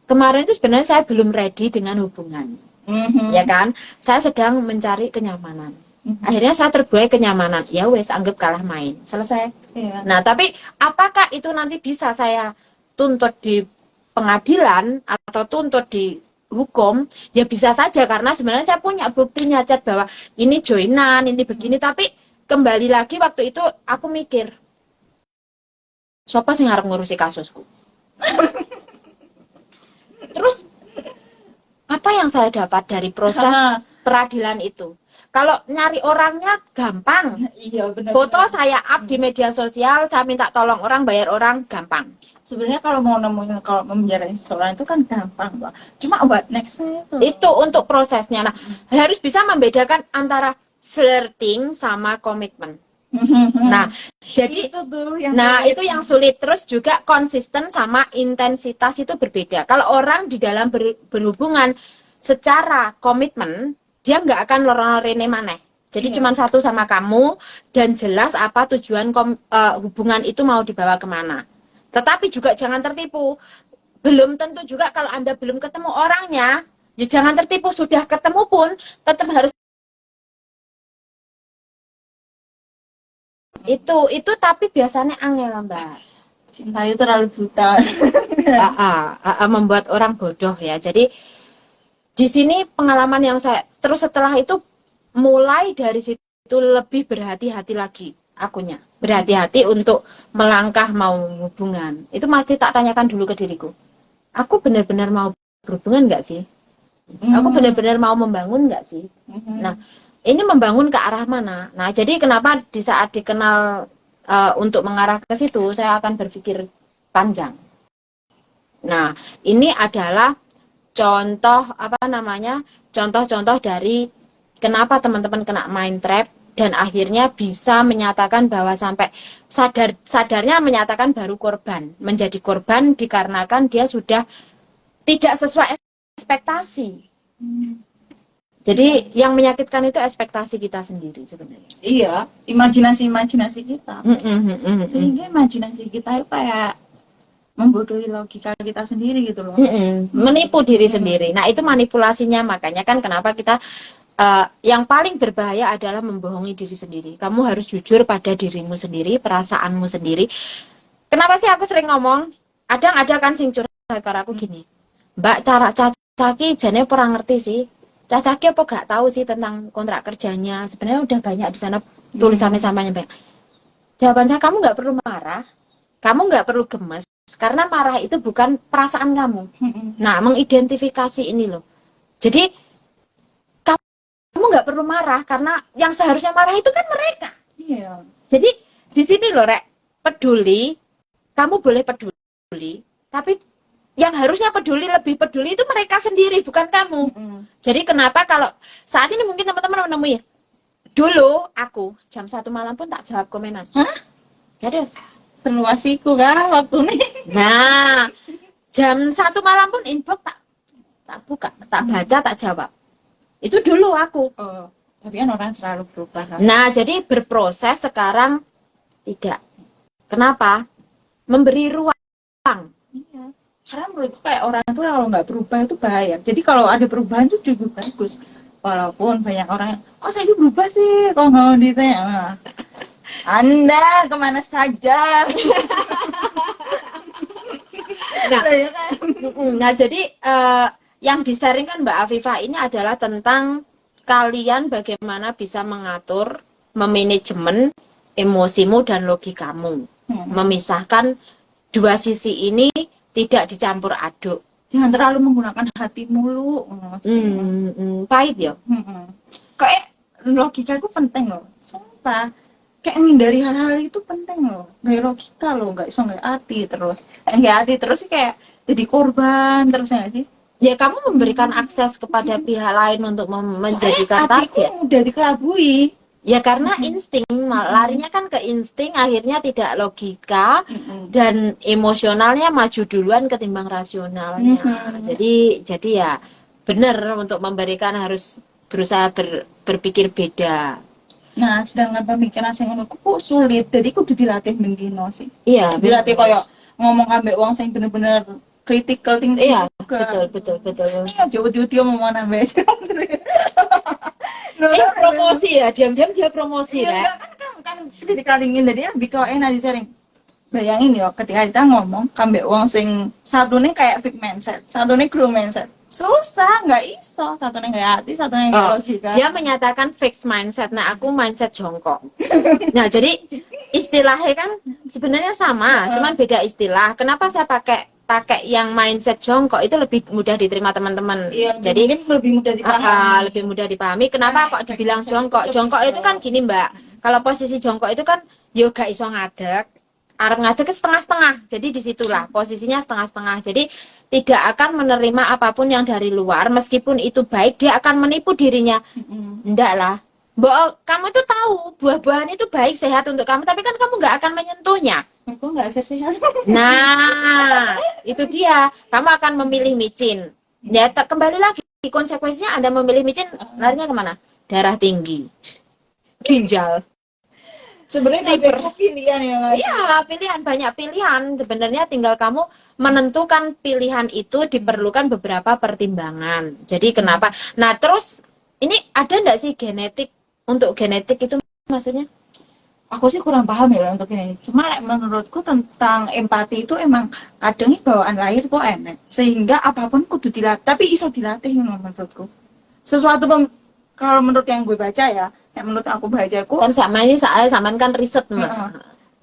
kemarin itu sebenarnya saya belum ready dengan hubungan. Mhm. Ya kan? Saya sedang mencari kenyamanan. Mhm. Akhirnya saya terbuai kenyamanan. Ya wes, anggap kalah main. Selesai. Iya. Nah, tapi apakah itu nanti bisa saya tuntut di pengadilan atau tuntut di hukum? Ya bisa saja, karena sebenarnya saya punya bukti nyacet bahwa ini joinan, ini begini. Tapi kembali lagi waktu itu aku mikir, siapa sih ngarep ngurusi kasusku? Terus apa yang saya dapat dari proses peradilan itu? Kalau nyari orangnya gampang. Iya, benar. Foto saya up di media sosial, saya minta tolong orang, bayar orang, gampang. Sebenarnya kalau mau nemuin, kalau memenjarain seseorang itu kan gampang, Pak. Cuma what next-nya itu. Itu untuk prosesnya. Nah, harus bisa membedakan antara flirting sama komitmen. Nah, jadi itu tuh yang itu yang sulit. Terus juga konsisten sama intensitas itu berbeda. Kalau orang di dalam berhubungan secara komitmen, dia nggak akan lorong-rene maneh. Jadi Iya. cuma satu sama kamu dan jelas apa tujuan hubungan itu mau dibawa kemana. Tetapi juga jangan tertipu. Belum tentu juga kalau Anda belum ketemu orangnya, ya jangan tertipu. Sudah ketemu pun tetap harus itu tapi biasanya angel, Mbak. cinta itu terlalu buta. Membuat orang bodoh ya. Jadi di sini pengalaman yang saya terus setelah itu mulai dari situ lebih berhati-hati lagi akunya. Berhati-hati untuk melangkah mau hubungan. Itu masih tak tanyakan dulu ke diriku. Aku benar-benar mau berhubungan nggak sih? Aku benar-benar mau membangun nggak sih? Nah, ini membangun ke arah mana? Nah, jadi kenapa di saat dikenal untuk mengarah ke situ, saya akan berpikir panjang. Nah, ini adalah contoh contoh-contoh dari kenapa teman-teman kena mind trap dan akhirnya bisa menyatakan bahwa sampai sadarnya menyatakan baru korban, menjadi korban dikarenakan dia sudah tidak sesuai ekspektasi. Jadi yang menyakitkan itu ekspektasi kita sendiri sebenarnya. Iya, imajinasi kita. Sehingga imajinasi kita itu kayak membodohi logika kita sendiri gitu loh. Menipu diri sendiri. Nah, itu manipulasinya. Makanya kan kenapa kita yang paling berbahaya adalah membohongi diri sendiri. Kamu harus jujur pada dirimu sendiri, perasaanmu sendiri. Kenapa sih aku sering ngomong? Ada kan sing curhat karo aku gini. Mbak, cara Cacaki jane ora ngerti sih. Cacaki apa gak tahu sih tentang kontrak kerjanya. Sebenarnya udah banyak di sana tulisannya sampainya banyak. Jawaban saya, kamu nggak perlu marah, kamu nggak perlu gemes, karena marah itu bukan perasaan kamu. Nah, mengidentifikasi ini loh. Jadi kamu nggak perlu marah, karena yang seharusnya marah itu kan mereka. Iya. Jadi di sini loh, Rek, peduli, kamu boleh peduli, tapi yang harusnya peduli, lebih peduli itu mereka sendiri, bukan kamu. Jadi kenapa kalau saat ini mungkin teman-teman menemui, dulu aku jam 1 malam pun tak jawab komenan. Hah? Serius. Seluas iku kan waktu nih. Nah, jam 1 malam pun inbox tak buka, tak baca, tak jawab. Itu dulu aku. Oh, tapi kan orang selalu berubah kan. Nah, jadi berproses sekarang tidak. Kenapa? Memberi ruang. Iya. Karena menurutku kayak orang tuh kalau nggak berubah itu bahaya. Jadi kalau ada perubahan itu juga bagus. Walaupun banyak orang yang, kok saya ini berubah sih? Kok nggak mau ditanya? Nah, Anda kemana saja? Nah, Ya kan? nah jadi yang disaringkan Mbak Afifah ini adalah tentang kalian bagaimana bisa mengatur, memanajemen emosimu dan logikamu. Memisahkan dua sisi ini, tidak dicampur aduk. Jangan terlalu menggunakan hati mulu. Pahit ya? Kayak logika itu penting loh. Sumpah. Kayak menghindari hal-hal itu penting loh. Gak logika loh, gak iso gak hati terus. Gak hati terus sih kayak jadi korban terus ya sih. Ya kamu memberikan akses kepada pihak lain untuk menjadikan hatiku target. mudah dikelabui. Ya karena insting, larinya kan ke insting, akhirnya tidak logika dan emosionalnya maju duluan ketimbang rasionalnya. Jadi ya benar untuk memberikan harus berusaha berpikir beda. Nah, sedangkan pemikiran sing ngono kok sulit. Jadi kudu dilatih mendino sih. Iya, Dilatih koyo ngomong ambek wong sing bener-bener critical thinking. Iya, juga. betul. Iya, coba mau nambah. Promosi ya, diam-diam dia promosi Iya, ya. kan sedikit kalingin jadi lebih ke enak di-sharing. Bayangin ya, ketika kita ngomong kambek wong sing satunya kayak fixed mindset, satunya growth mindset. Susah, nggak iso. Satunya nggak hati, satunya nggak logika. Dia menyatakan fixed mindset. Nah, aku mindset jongkok. Nah, jadi istilahnya kan sebenarnya sama, cuman beda istilah. Kenapa saya pakai yang mindset jongkok itu lebih mudah diterima teman-teman. Iya, jadi mungkin lebih mudah dipahami. Lebih mudah dipahami. Kenapa kok dibilang jongkok? Jongkok itu kan gini, Mbak. Kalau posisi jongkok itu kan yoga iso ngadeg. Arep ngadeg ke setengah-setengah. Jadi disitulah posisinya setengah-setengah. Jadi tidak akan menerima apapun yang dari luar, meskipun itu baik, dia akan menipu dirinya. Enggak lah. Mbak, kamu itu tahu buah-buahan itu baik, sehat untuk kamu, tapi kan kamu nggak akan menyentuhnya. Aku nggak sehat. Nah, itu dia. Kamu akan memilih micin. Ya, kembali lagi. Konsekuensinya Anda memilih micin, larinya kemana? Darah tinggi. Ginjal. Sebenarnya itu pilihan ya, Mas. Iya, pilihan, banyak pilihan. Sebenarnya tinggal kamu menentukan pilihan itu diperlukan beberapa pertimbangan. Jadi kenapa? Nah, terus ini ada nggak sih genetik? Untuk genetik itu maksudnya? Aku sih kurang paham ya untuk ini. Cuma menurutku tentang empati itu emang kadang bawaan lahir kok enak. Sehingga apapun kudu dilatih, tapi iso dilatih menurutku. Sesuatu kalau menurut yang gue baca ya, yang menurut aku baca aku kan sama ini saya samaan kan riset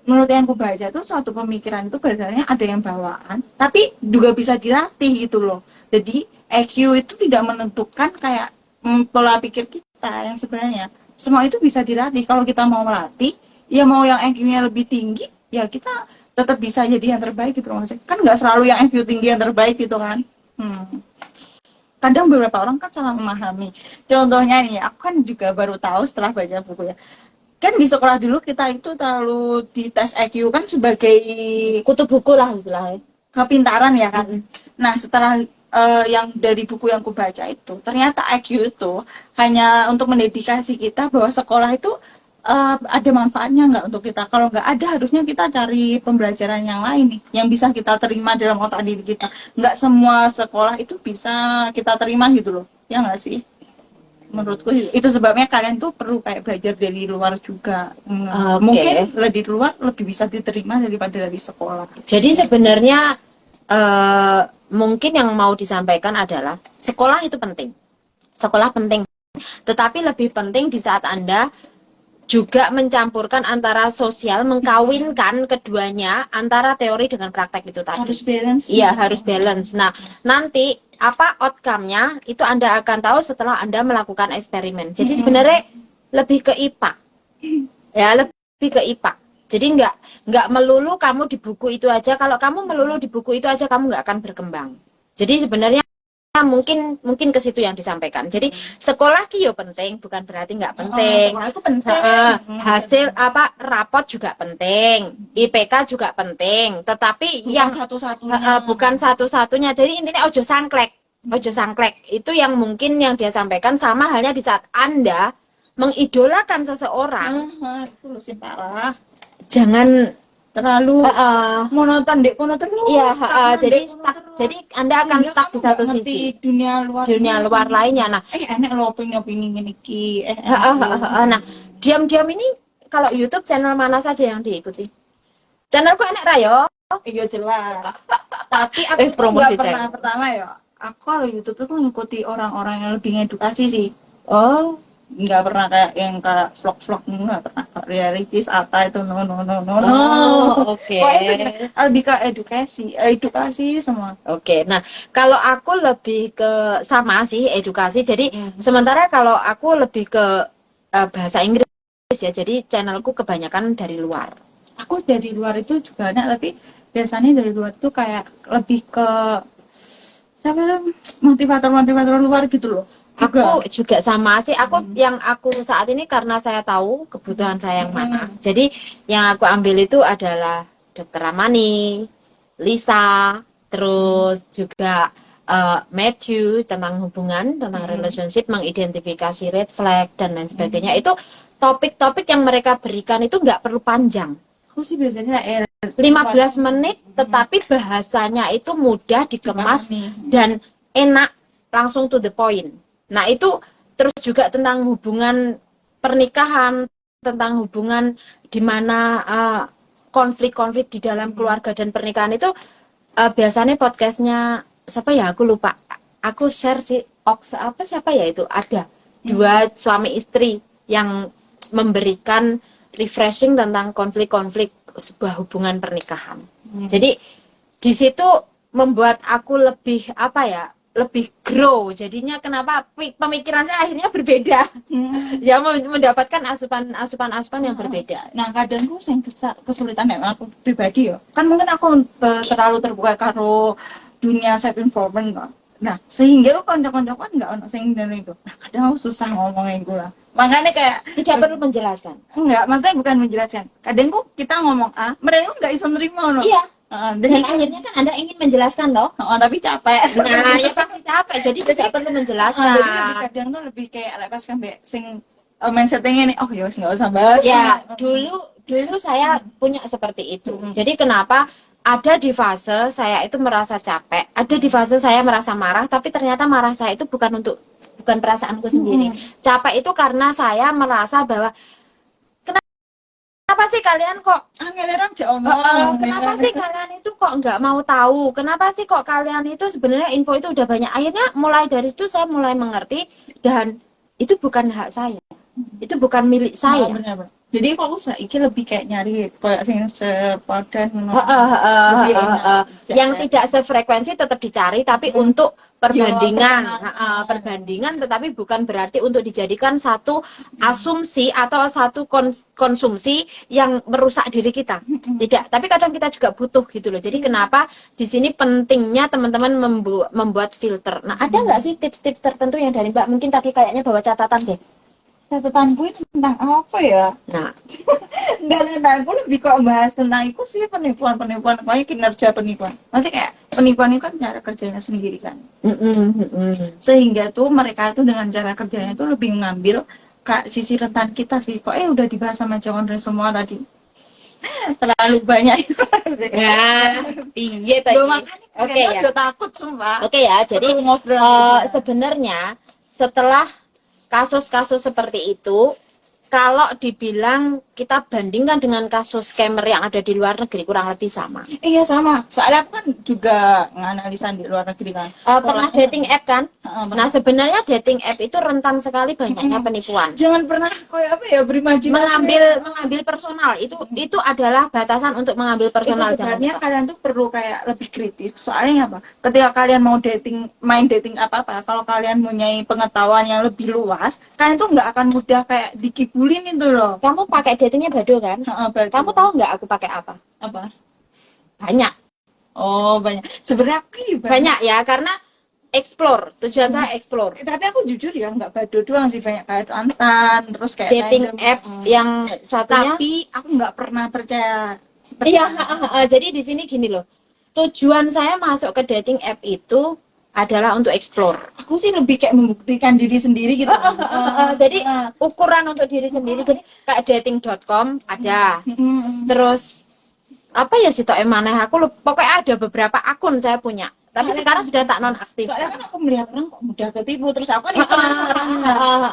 menurut yang aku baca itu suatu pemikiran itu biasanya ada yang bawaan, tapi juga bisa dilatih gitu loh. Jadi EQ itu tidak menentukan kayak pola pikir kita yang sebenarnya. Semua itu bisa dilatih. Kalau kita mau melatih, ya mau yang EQ-nya lebih tinggi, ya kita tetap bisa jadi yang terbaik gitu loh. Kan nggak selalu yang EQ tinggi yang terbaik gitu kan. Kadang beberapa orang kan salah memahami. Contohnya nih, aku kan juga baru tahu setelah baca buku ya. Kan di sekolah dulu kita itu terlalu di tes EQ kan sebagai kutu buku lah istilahnya. Kepintaran ya kan. Nah, setelah yang dari buku yang aku baca itu, ternyata EQ itu hanya untuk mendedikasi kita bahwa sekolah itu ada manfaatnya nggak untuk kita. Kalau nggak ada, harusnya kita cari pembelajaran yang lain nih, yang bisa kita terima dalam otak diri kita. Nggak semua sekolah itu bisa kita terima gitu loh, ya nggak sih? Menurutku itu sebabnya kalian tuh perlu kayak belajar dari luar juga. Mungkin di luar lebih bisa diterima daripada dari sekolah. Jadi sebenarnya mungkin yang mau disampaikan adalah sekolah itu penting. Sekolah penting. Tetapi lebih penting di saat Anda juga mencampurkan antara sosial, mengkawinkan keduanya antara teori dengan praktek itu tadi. Harus balance. Iya, harus balance. Nah, nanti apa outcome-nya itu Anda akan tahu setelah Anda melakukan eksperimen. Jadi sebenarnya lebih ke IPA. Ya, lebih ke IPA. Jadi nggak melulu kamu di buku itu aja. Kalau kamu melulu di buku itu aja, kamu nggak akan berkembang. Jadi sebenarnya mungkin ke situ yang disampaikan. Jadi sekolah ki yo penting, bukan berarti nggak penting. Sekolah itu penting. Hasil apa rapot juga penting, IPK juga penting. Tetapi Bukan yang satu-satunya. bukan satu-satunya. Jadi intinya ojo sangklek. Ojo sangklek. Itu yang mungkin yang dia sampaikan, sama halnya di saat Anda mengidolakan seseorang. Itu loh sih parah. Jangan Terlalu monoton dek kono terus. Iya, jadi dek kono stuck. terus. Jadi Anda akan Sehingga stuck di kamu satu nggak ngerti sisi. dunia luar lainnya. Nah, enak lo opini ini ki. nah, diam-diam ini kalau YouTube channel mana saja yang diikuti? Channelku enak Rayo. Iya jelas. Tapi aku tuh promosi nggak pernah pertama ya. Aku kalau YouTube tuh ngikuti orang-orang yang lebih ngedukasi sih. Oh, Nggak pernah kayak yang kayak vlog-vlog, nggak pernah kayak realities apa itu no. oke. Pokoknya lebih ke edukasi semua. Oke. Nah, kalau aku lebih ke sama sih edukasi. Jadi sementara kalau aku lebih ke bahasa Inggris ya. Jadi channelku kebanyakan dari luar. Aku dari luar itu juga ada, tapi biasanya dari luar itu kayak lebih ke siapa motivator luar gitu loh. Aku juga sama sih. Yang aku saat ini karena saya tahu kebutuhan saya yang mana. Jadi yang aku ambil itu adalah Dr. Ramani, Lisa, terus juga Matthew tentang hubungan, tentang relationship, mengidentifikasi red flag dan lain sebagainya. Itu topik-topik yang mereka berikan itu nggak perlu panjang. Aku sih biasanya 15 menit, tetapi bahasanya itu mudah dikemas dan enak, langsung to the point. Nah, itu terus juga tentang hubungan pernikahan, tentang hubungan di mana konflik-konflik di dalam keluarga dan pernikahan itu biasanya podcastnya siapa ya? Aku lupa. Aku share sih siapa ya itu? Ada dua suami istri yang memberikan refreshing tentang konflik-konflik sebuah hubungan pernikahan. Jadi di situ membuat aku lebih lebih grow. Jadinya kenapa pemikiran saya akhirnya berbeda. Ya mendapatkan asupan yang berbeda. Nah, kadang aku sing kesulitan ya aku pribadi ya. Kan mungkin aku terlalu terbuka karo dunia self improvement kok. Nah, sehingga aku kanca-kanca kan enggak ono sing ngene itu. Nah, kadang aku susah ngomongin gue lah. Makanya kayak tidak perlu menjelaskan. Enggak, maksudnya bukan menjelaskan. Kadang kok kita ngomong A, mereka enggak bisa nerima no. Iya. Dan akhirnya kan Anda ingin menjelaskan toh? Tapi capek. Nah, ya pasti capek. Jadi tidak perlu menjelaskan. Jadi kadang tuh lebih kayak pas kan sing mindsetnya nih, oh ya nggak usah bahas. Ya, dulu saya punya seperti itu. Jadi kenapa ada di fase saya itu merasa capek, ada di fase saya merasa marah, tapi ternyata marah saya itu bukan perasaanku sendiri. Capek itu karena saya merasa bahwa kenapa sih kalian kok kenapa sih kalian itu kok nggak mau tahu? Kenapa sih kok kalian itu sebenarnya info itu udah banyak? Akhirnya mulai dari situ saya mulai mengerti dan itu bukan hak saya. Itu bukan milik saya. Benar. Jadi kalau saiki lebih kayak nyari kayak sing sepadan yang tidak sefrekuensi tetap dicari, tapi untuk perbandingan, perbandingan, tetapi bukan berarti untuk dijadikan satu asumsi atau satu konsumsi yang merusak diri kita. Tidak, tapi kadang kita juga butuh gitu loh. Jadi kenapa di sini pentingnya teman-teman membuat filter. Nah, ada nggak sih tips-tips tertentu yang dari Mbak? Mungkin tadi kayaknya bawa catatan deh. Catatanku itu tentang apa ya? Nah, catatanku lebih kok bahas tentang itu sih penipuan, pokoknya kinerja penipuan. Nanti kayak penipuan itu kan cara kerjanya sendiri kan. Sehingga tuh mereka itu dengan cara kerjanya itu lebih mengambil kayak sisi rentan kita sih. Kok udah dibahas sama Jangan semua tadi. Terlalu banyak itu. Ya, piye tadi. Oke ya. Takut sumpah. Oke ya, jadi sebenarnya setelah kasus-kasus seperti itu, kalau dibilang kita bandingkan dengan kasus scammer yang ada di luar negeri kurang lebih sama. Iya sama. Soalnya aku kan juga nganalisa di luar negeri kan. Pernah dating app kan? Pernah. Nah, sebenarnya dating app itu rentan sekali banyaknya penipuan. Jangan pernah kayak apa ya berimajinasi. Mengambil personal itu adalah batasan untuk mengambil personal. Itu sebenarnya kalian tuh perlu kayak lebih kritis. Soalnya apa? Ketika kalian mau main dating apa-apa, kalau kalian mempunyai pengetahuan yang lebih luas, kalian tuh nggak akan mudah kayak dikibulin itu loh. Kamu pakai datingnya Badoo kan? Badoo. Kamu tahu nggak aku pakai apa? Apa? Banyak. Oh, banyak. Sebenarnya aku banyak ya, karena explore. Tujuan saya explore. Tapi aku jujur ya, nggak Badoo doang sih, banyak kayak Tantan, terus kayak dating app yang satunya. Tapi aku nggak pernah percaya. Iya, jadi di sini gini loh. Tujuan saya masuk ke dating app itu adalah untuk explore. Aku sih lebih kayak membuktikan diri sendiri gitu. Jadi ukuran untuk diri sendiri. Jadi kayak dating.com ada. Terus apa ya sih emane aku lupa. Pokoknya ada beberapa akun saya punya. Tapi sekarang sudah tak nonaktif. Soalnya kan aku melihat orang kok mudah ketipu, terus aku kan penasaran.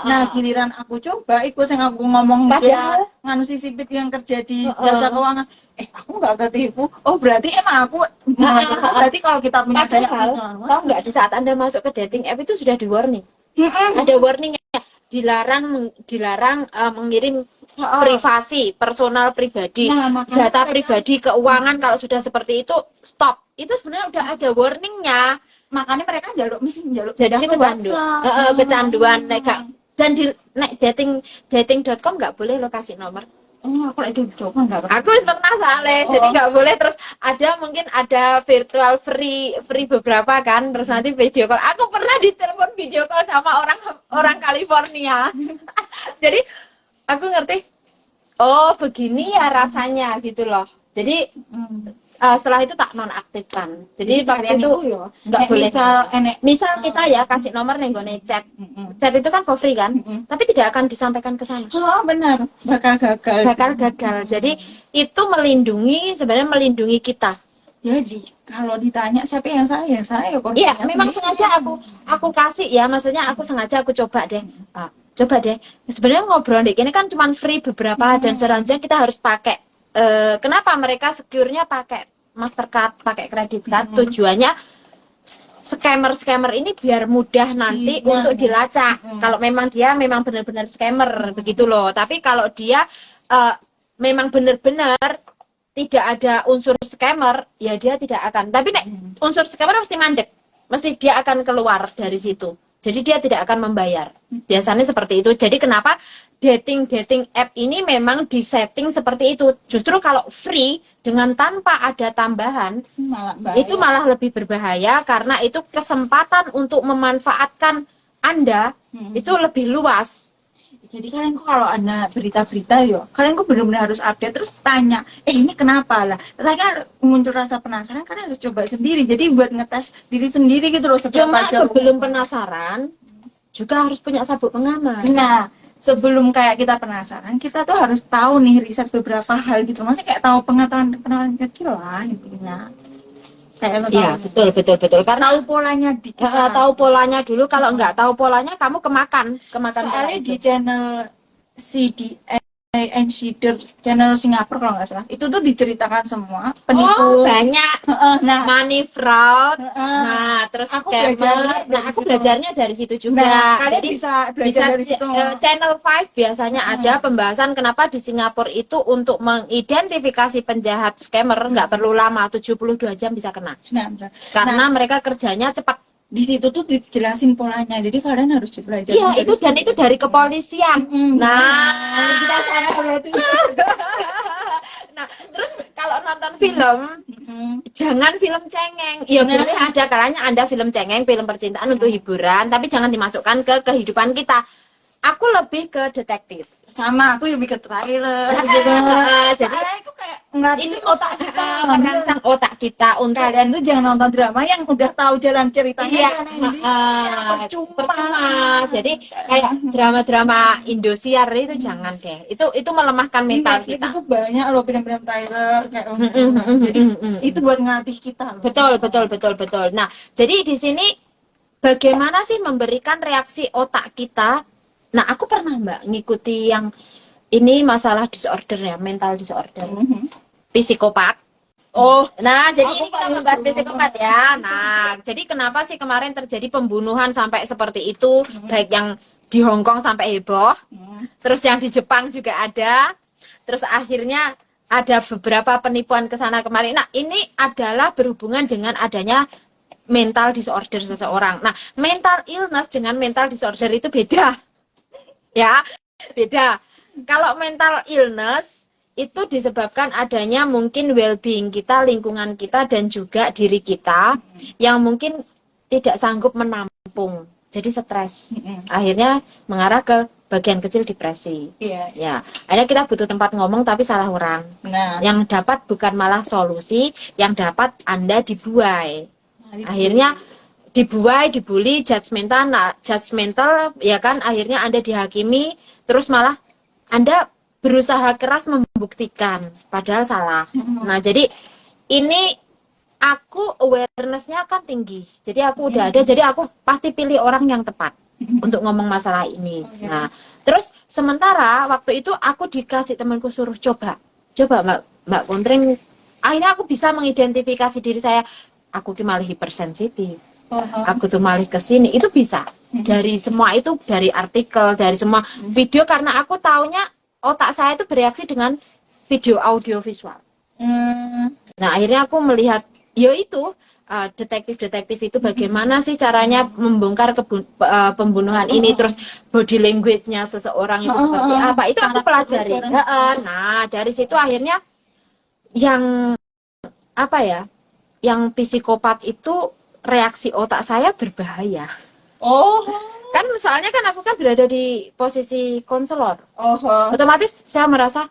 Nah, giliran aku coba ikut yang aku ngomong padahal nganu sisipit yang kerja di jasa keuangan. Aku nggak ketipu. Oh, berarti emang aku berarti kalau kita punya daya tahu nggak, di saat Anda masuk ke dating app itu sudah di warning. Ada warningnya, dilarang mengirim privasi, personal pribadi, data pribadi, keuangan. Kalau sudah seperti itu stop. Itu sebenarnya udah ada warningnya. Makanya mereka jaluk jadi kecanduan dan di dating.com nggak boleh lokasi nomor. Aku lagi coba nggak. Aku pernah soalnya, jadi nggak boleh. Terus ada virtual free beberapa kan, terus nanti video call. Aku pernah ditelepon video call sama orang California. Jadi aku ngerti, oh begini ya rasanya gitu loh. Jadi setelah itu tak nonaktifkan. Jadi waktu itu nggak boleh. Misal kita ya kasih nomor nih gue chat. Chat itu kan for free kan, tapi tidak akan disampaikan ke sana. Oh benar, bakal gagal. Jadi itu sebenarnya melindungi kita. Jadi kalau ditanya siapa yang saya ya kok. Iya, memang sengaja aku kasih ya, maksudnya aku sengaja aku coba deh. Sebenarnya ngobrol deh, ini kan cuma free beberapa dan selanjutnya kita harus pakai. Kenapa mereka secure-nya pakai Mastercard, pakai kredit card? Tujuannya scammer ini biar mudah nanti untuk dilacak. Kalau memang dia memang benar-benar scammer begitu loh. Tapi kalau dia memang benar-benar tidak ada unsur scammer, ya dia tidak akan. Tapi unsur scammer mesti mandek, mesti dia akan keluar dari situ. Jadi dia tidak akan membayar. Biasanya seperti itu. Jadi kenapa dating app ini memang disetting seperti itu. Justru kalau free dengan tanpa ada tambahan, itu malah lebih berbahaya karena itu kesempatan untuk memanfaatkan Anda itu lebih luas. Jadi kalian kok kalau ada berita-berita kalian kok benar-benar harus update, terus tanya, ini kenapa lah? Ternyata muncul rasa penasaran, kalian harus coba sendiri. Jadi buat ngetes diri sendiri gitu loh. Cuma sebelum penasaran juga harus punya sabuk pengaman. Nah, sebelum kayak kita penasaran, kita tuh harus tahu nih riset beberapa hal gitu. Maksudnya kayak tahu pengetahuan kecil lah intinya. Iya, betul. Karena tahu polanya tahu polanya dulu. Kalau nggak tahu polanya, kamu kemakan. Soalnya di channel channel Singapura kalau nggak salah, itu tuh diceritakan semua penipu. Banyak. Money fraud. Terus aku belajarnya dari situ juga. Kalian jadi bisa belajar dari situ. Channel 5 biasanya ada pembahasan kenapa di Singapura itu untuk mengidentifikasi penjahat scammer nggak perlu lama, 72 jam bisa kena. Karena mereka kerjanya cepat. Di situ tuh dijelasin polanya, jadi kalian harus belajar. Iya, itu dari kepolisian. Kita sama berarti. Nah, terus kalau nonton film, jangan film cengeng. Ya boleh ada kalanya Anda film cengeng, film percintaan untuk hiburan, tapi jangan dimasukkan ke kehidupan kita. Aku lebih ke detektif. Sama, aku lebih ke trailer. Jadi itu kayak ngelatih otak kita, merangsang otak kita untuk kalian tuh jangan nonton drama yang udah tahu jalan ceritanya. Percuma. Jadi kayak drama-drama Indosiar itu jangan deh. Itu melemahkan mental kita. Itu banyak loh film-film trailer kayak jadi itu buat ngelatih kita. Betul. Nah, jadi di sini bagaimana sih memberikan reaksi otak kita? Nah, aku pernah ngikuti yang ini masalah disorder ya, mental disorder, psikopat. Oh, Nah, jadi aku ini kita paling membahas setuju. psikopat ya. Nah, jadi kenapa sih kemarin terjadi pembunuhan sampai seperti itu, baik yang di Hong Kong sampai heboh, terus yang di Jepang juga ada, terus akhirnya ada beberapa penipuan ke sana kemari. Nah, ini adalah berhubungan dengan adanya mental disorder seseorang. Nah, mental illness dengan mental disorder itu beda. Ya, beda. Kalau mental illness itu disebabkan adanya mungkin well-being kita, lingkungan kita, dan juga diri kita yang mungkin tidak sanggup menampung. Jadi stres. Akhirnya mengarah ke bagian kecil depresi. Iya. Ya, akhirnya kita butuh tempat ngomong tapi salah orang. Nah, Yang dapat bukan malah solusi, yang dapat Anda dibuai. Akhirnya dibuai, dibully, judgmental ya kan, akhirnya Anda dihakimi, terus malah Anda berusaha keras membuktikan padahal salah. Nah, jadi ini aku awareness-nya kan tinggi. Jadi aku udah ada, jadi aku pasti pilih orang yang tepat untuk ngomong masalah ini. Nah, terus sementara waktu itu aku dikasih temanku suruh coba Mbak Kontreng. Akhirnya aku bisa mengidentifikasi diri saya. Aku malah hipersensitif. Aku tuh malah ke sini. Itu bisa. Dari semua itu, dari artikel, dari semua video, karena aku taunya otak saya itu bereaksi dengan video audio visual. Nah, akhirnya aku melihat, itu detektif-detektif itu bagaimana sih caranya membongkar pembunuhan ini, terus body language-nya seseorang itu seperti apa, itu aku pelajari. Nah, dari situ akhirnya yang apa ya, yang psikopat itu reaksi otak saya berbahaya. oh, Kan soalnya kan aku kan berada di posisi konselor. oh, Otomatis saya merasa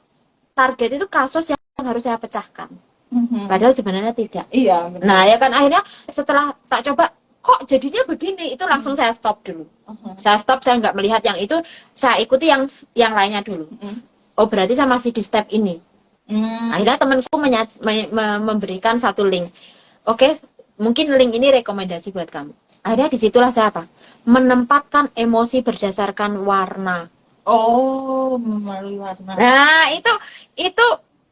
target itu kasus yang harus saya pecahkan. Padahal sebenarnya tidak. Iya, benar. Nah, ya kan akhirnya setelah tak coba, kok jadinya begini, itu langsung saya stop dulu. Saya stop, saya nggak melihat yang itu, saya ikuti yang lainnya dulu. Oh, berarti saya masih di step ini. Akhirnya temanku memberikan satu link. Oke, mungkin link ini rekomendasi buat kamu. Akhirnya disitulah saya apa? Menempatkan emosi berdasarkan warna. Oh, melalui warna. Nah, itu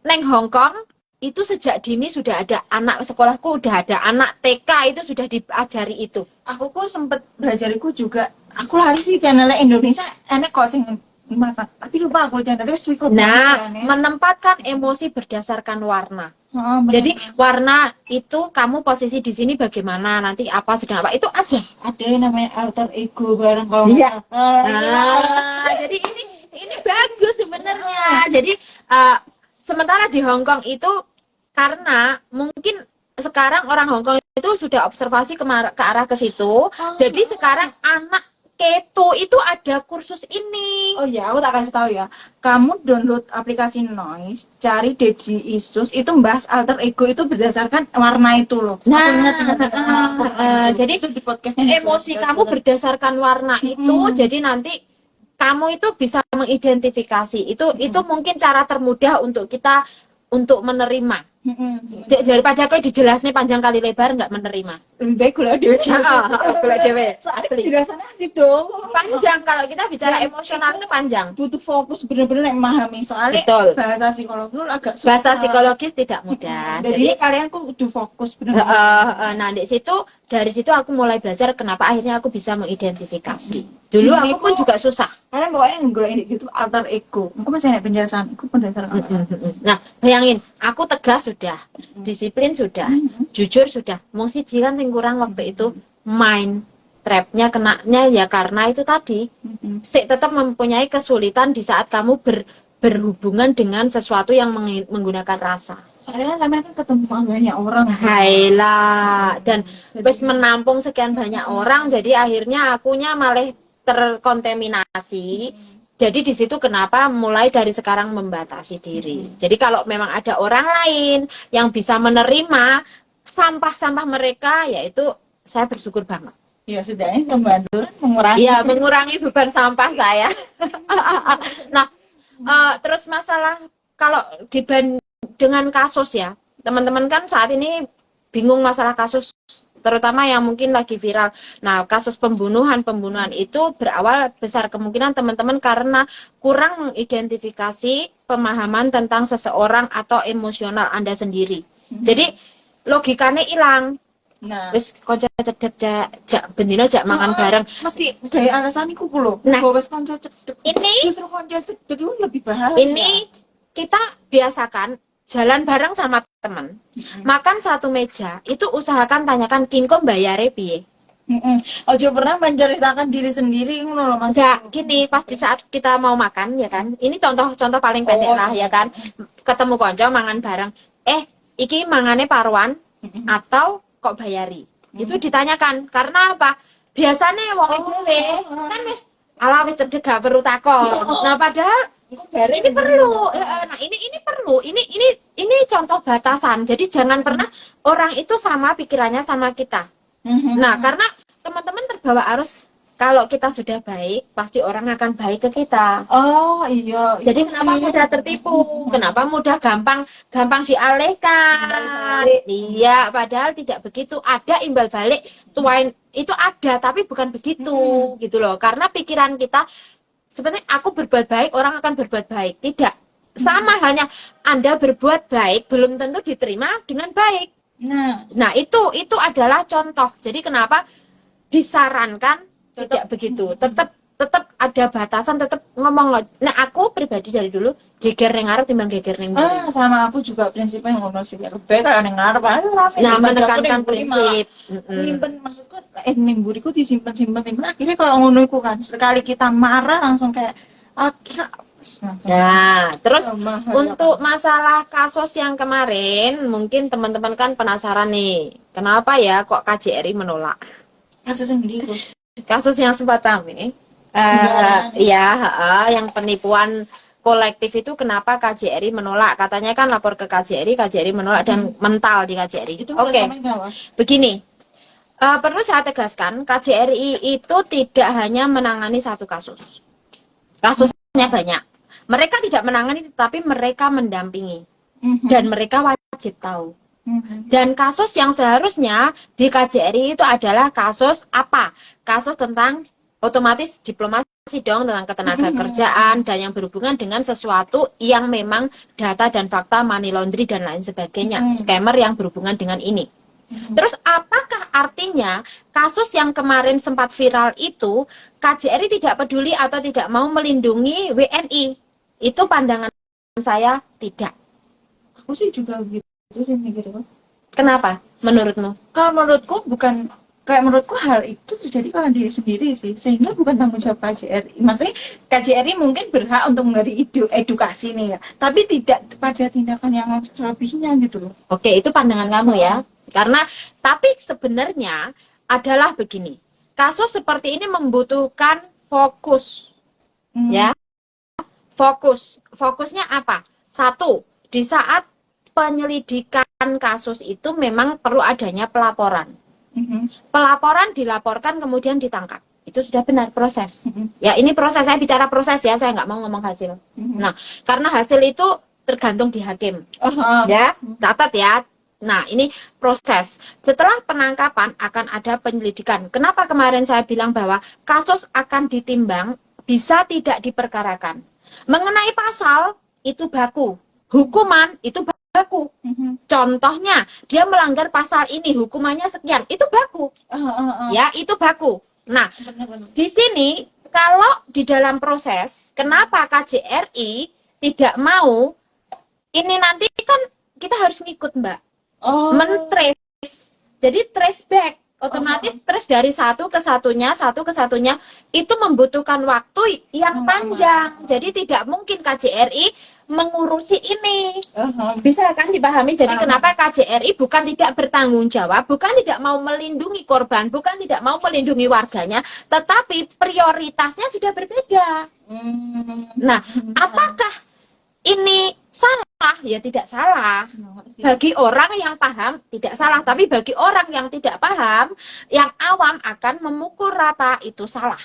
neng Hong Kong itu sejak dini sudah ada, anak sekolahku udah ada, anak TK itu sudah diajari itu. Aku kok sempet belajariku juga. Aku lari sih channelnya Indonesia, enak kok sing gimana. Tapi lupa aku channelnya Swiko. Nah, menempatkan emosi berdasarkan warna. Jadi warna itu kamu posisi di sini bagaimana, nanti apa sedang apa itu ada. Ada yang namanya alter ego bareng kalau Iya. nggak Jadi ini bagus sebenarnya. Jadi sementara di Hong Kong itu karena mungkin sekarang orang Hong Kong itu sudah observasi ke arah ke situ. Jadi sekarang anak keto itu ada kursus ini. Oh ya, aku tak kasih tahu ya. Kamu download aplikasi Noise, cari Deddy Isus, itu membahas alter ego itu berdasarkan warna itu loh. Nah, Aku ingat jadi itu di podcastnya emosi kamu berdasarkan warna itu, jadi nanti kamu itu bisa mengidentifikasi itu mungkin cara termudah untuk kita untuk menerima. Daripada kau dijelasnya panjang kali lebar nggak menerima. Lebih baik gula dewe. Gula dewe. Soalnya Asli. penjelasannya asik dong. Panjang kalau kita bicara emosional itu panjang. Butuh fokus bener-bener yang memahami. Soalnya Betul. bahasa psikologi agak susah. Bahasa psikologis tidak mudah. Jadi kalian kudu fokus bener-bener. Nah, dari situ aku mulai belajar kenapa akhirnya aku bisa mengidentifikasi. Dulu aku pun juga susah. Kalian pokoknya nggak ini gitu alter ego. Aku masih ada penjelasan. Aku penjelasan. Nah, bayangin, aku tegas sudah, disiplin sudah, jujur sudah. Mung siji kan sing kurang waktu itu mind trapnya kenanya ya karena itu tadi. Sik tetap mempunyai kesulitan di saat kamu berhubungan dengan sesuatu yang menggunakan rasa. Soalnya kan kalian kan ketemu banyak orang. Hailah, dan wis menampung sekian banyak orang, jadi akhirnya akunya malah terkontaminasi. Jadi di situ kenapa mulai dari sekarang membatasi diri. Jadi kalau memang ada orang lain yang bisa menerima sampah-sampah mereka, yaitu saya bersyukur banget. Ya setidaknya membantu mengurangi. Iya, mengurangi beban sampah saya. Nah, terus masalah kalau dengan kasus ya, teman-teman kan saat ini bingung masalah kasus terutama yang mungkin lagi viral. Nah, kasus pembunuhan itu berawal besar kemungkinan teman-teman karena kurang mengidentifikasi pemahaman tentang seseorang atau emosional Anda sendiri. Jadi logikanya hilang. Nah, Wis kanca cedek jak bendino jak mangan bareng. mesti kayak alasan iku ku lho. Nah, Wis kanca cedek. ini Justru kanca cedek itu lebih bahaya. ini kita biasakan jalan bareng sama teman, makan satu meja, itu usahakan tanyakan kingkom bayare piye. Ojo pernah menceritakan diri sendiri ngono lho Mas. Enggak, gini, pas di saat kita mau makan ya kan. Ini contoh paling pendek lah ya kan. Ketemu konco mangan bareng. Iki mangane paruan atau kok bayari? Itu ditanyakan. Karena apa? Biasanya wong dhewe kan wis ala wis cedek gak perlu takon. Nah, padahal ini perlu. Nah, ini perlu. Ini contoh batasan. Jadi jangan pernah orang itu sama pikirannya sama kita. Nah, karena teman-teman terbawa arus, kalau kita sudah baik, pasti orang akan baik ke kita. Oh iya. Jadi kenapa mudah tertipu? Kenapa mudah gampang dialihkan? Iya, padahal tidak begitu. Ada imbal balik, tuain itu ada, tapi bukan begitu, gitu loh. Karena pikiran kita sebenarnya aku berbuat baik, orang akan berbuat baik. Tidak. Sama halnya Anda berbuat baik belum tentu diterima dengan baik. Nah, itu adalah contoh. Jadi kenapa disarankan tidak begitu. Tetap ada batasan, tetap ngomong. Nah, aku pribadi dari dulu geger ning ngarep timbang geger ning mburi. Sama aku juga prinsipnya ngono sih. Lebih kayak ning ngarep ae rame. Nah, menekankan prinsip. Simpen maksudku ning mburiku disimpen akhirnya kayak ngono iku kan. Sekali kita marah langsung kayak akhirnya Nah, terus untuk masalah kasus yang kemarin, mungkin teman-teman kan penasaran nih, kenapa ya kok KJRI menolak? kasus sendiri. Kasus yang sempat rame, yang penipuan kolektif itu kenapa KJRI menolak? Katanya kan lapor ke KJRI menolak dan mental di KJRI. Oke. Begini, perlu saya tegaskan, KJRI itu tidak hanya menangani satu kasus. Kasusnya banyak. Mereka tidak menangani, tetapi mereka mendampingi. Dan mereka wajib tahu. Dan kasus yang seharusnya di KJRI itu adalah kasus apa? Kasus tentang otomatis diplomasi dong, tentang ketenaga kerjaan dan yang berhubungan dengan sesuatu yang memang data dan fakta money laundry dan lain sebagainya. Scammer yang berhubungan dengan ini. Terus apakah artinya kasus yang kemarin sempat viral itu KJRI tidak peduli atau tidak mau melindungi WNI? Itu pandangan saya tidak. Aku sih juga gitu sih mikirnya. Kenapa menurutmu? Kalau menurutku bukan, kayak menurutku hal itu terjadi pada diri sendiri sih, sehingga bukan tanggung jawab KJRI. Maksudnya KJRI mungkin berhak untuk memberi edukasi nih ya, tapi tidak pada tindakan yang selebihnya gitu loh. Oke, itu pandangan kamu ya. Karena tapi sebenarnya adalah begini. Kasus seperti ini membutuhkan fokus. Ya. Fokusnya apa? Satu, di saat penyelidikan kasus itu memang perlu adanya pelaporan. Pelaporan dilaporkan kemudian ditangkap. Itu sudah benar proses. Ya, ini proses, saya bicara proses ya, saya nggak mau ngomong hasil. Nah, karena hasil itu tergantung di hakim. Ya, catat ya. Nah, ini proses. Setelah penangkapan akan ada penyelidikan. Kenapa kemarin saya bilang bahwa kasus akan ditimbang, bisa tidak diperkarakan. Mengenai pasal, itu baku. Hukuman, itu baku. Contohnya, dia melanggar pasal ini, hukumannya sekian. Itu baku. Ya, itu baku. Nah, di sini, kalau di dalam proses, kenapa KJRI tidak mau, ini nanti kan kita harus ngikut, Mbak. Men-trace. Jadi, trace back. Otomatis trace dari satu ke satunya itu membutuhkan waktu yang panjang. Jadi tidak mungkin KJRI mengurusi ini. Bisa kan dipahami? Jadi kenapa KJRI bukan tidak bertanggung jawab, bukan tidak mau melindungi korban, bukan tidak mau melindungi warganya, tetapi prioritasnya sudah berbeda. Nah, apakah ini salah? Ya tidak salah. Bagi orang yang paham tidak salah, tapi bagi orang yang tidak paham, yang awam akan memukul rata itu salah.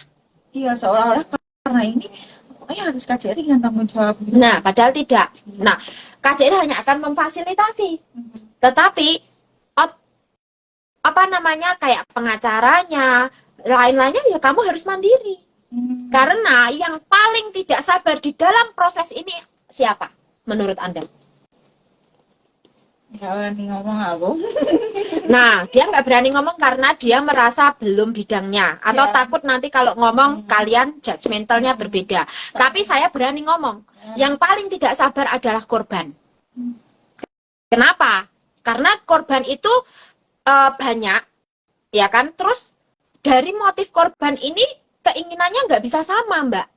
Iya, seolah-olah karena ini pokoknya harus KJRI yang tanggung jawab. Nah, padahal tidak. Nah, KJRI hanya akan memfasilitasi. Tetapi apa namanya kayak pengacaranya, lain-lainnya ya kamu harus mandiri. Karena yang paling tidak sabar di dalam proses ini siapa menurut Anda? Nggak berani ngomong aku. Nah, dia nggak berani ngomong karena dia merasa belum bidangnya atau Ya. takut nanti kalau ngomong kalian judgmentalnya berbeda. Tapi saya berani ngomong. Yang paling tidak sabar adalah korban. Kenapa? Karena korban itu banyak, ya kan? Terus dari motif korban ini keinginannya nggak bisa sama, Mbak.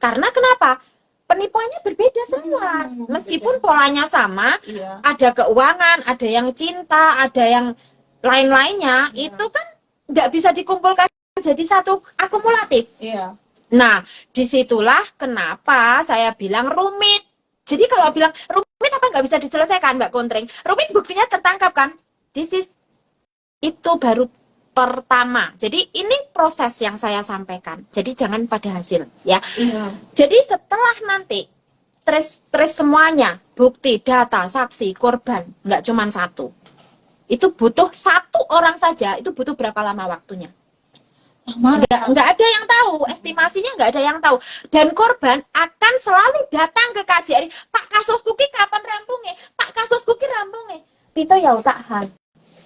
Karena kenapa? Penipuannya berbeda semua. Meskipun polanya sama, Iya. ada keuangan, ada yang cinta, ada yang lain-lainnya, Iya. itu kan nggak bisa dikumpulkan jadi satu akumulatif. Iya. Nah, disitulah kenapa saya bilang rumit. Jadi kalau bilang rumit apa nggak bisa diselesaikan, Mbak Kontring? Rumit buktinya tertangkap kan? Itu baru pertama. Jadi ini proses yang saya sampaikan. Jadi jangan pada hasil, ya. Iya. Jadi setelah nanti trace semuanya, bukti, data, saksi, korban, nggak cuma satu. Itu butuh satu orang saja, itu butuh berapa lama waktunya? Nggak ada yang tahu, estimasinya nggak ada yang tahu. Dan korban akan selalu datang ke KJRI, Pak kasus kuki kapan rampungnya? Pak kasus kuki rampungnya? Pito ya utahan.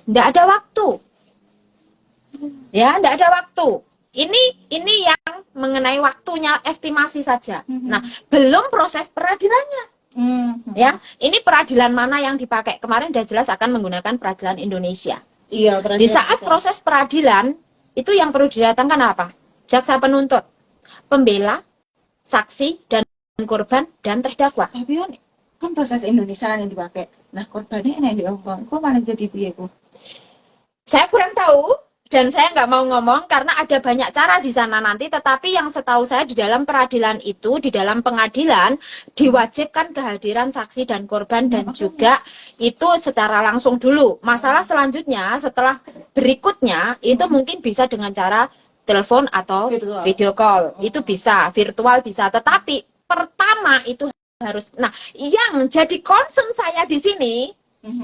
Nggak ada waktu. Ya, nggak ada waktu. Ini yang mengenai waktunya estimasi saja. Nah, belum proses peradilannya. Ya, ini peradilan mana yang dipakai? Kemarin sudah jelas akan menggunakan peradilan Indonesia. Iya, Di saat proses peradilan, itu yang perlu didatangkan apa? Jaksa penuntut, pembela, saksi, dan korban, dan terdakwa. Tapi kan proses Indonesia yang dipakai. Nah, korbannya yang diomong. Kok malah jadi piye, Bu? Saya kurang tahu, dan saya nggak mau ngomong karena ada banyak cara di sana nanti, tetapi yang setahu saya di dalam peradilan itu, di dalam pengadilan, diwajibkan kehadiran saksi dan korban, dan juga itu secara langsung dulu. Masalah selanjutnya, setelah berikutnya, itu mungkin bisa dengan cara telepon atau video call. Itu bisa, virtual bisa, tetapi pertama itu harus. Nah, yang jadi concern saya di sini,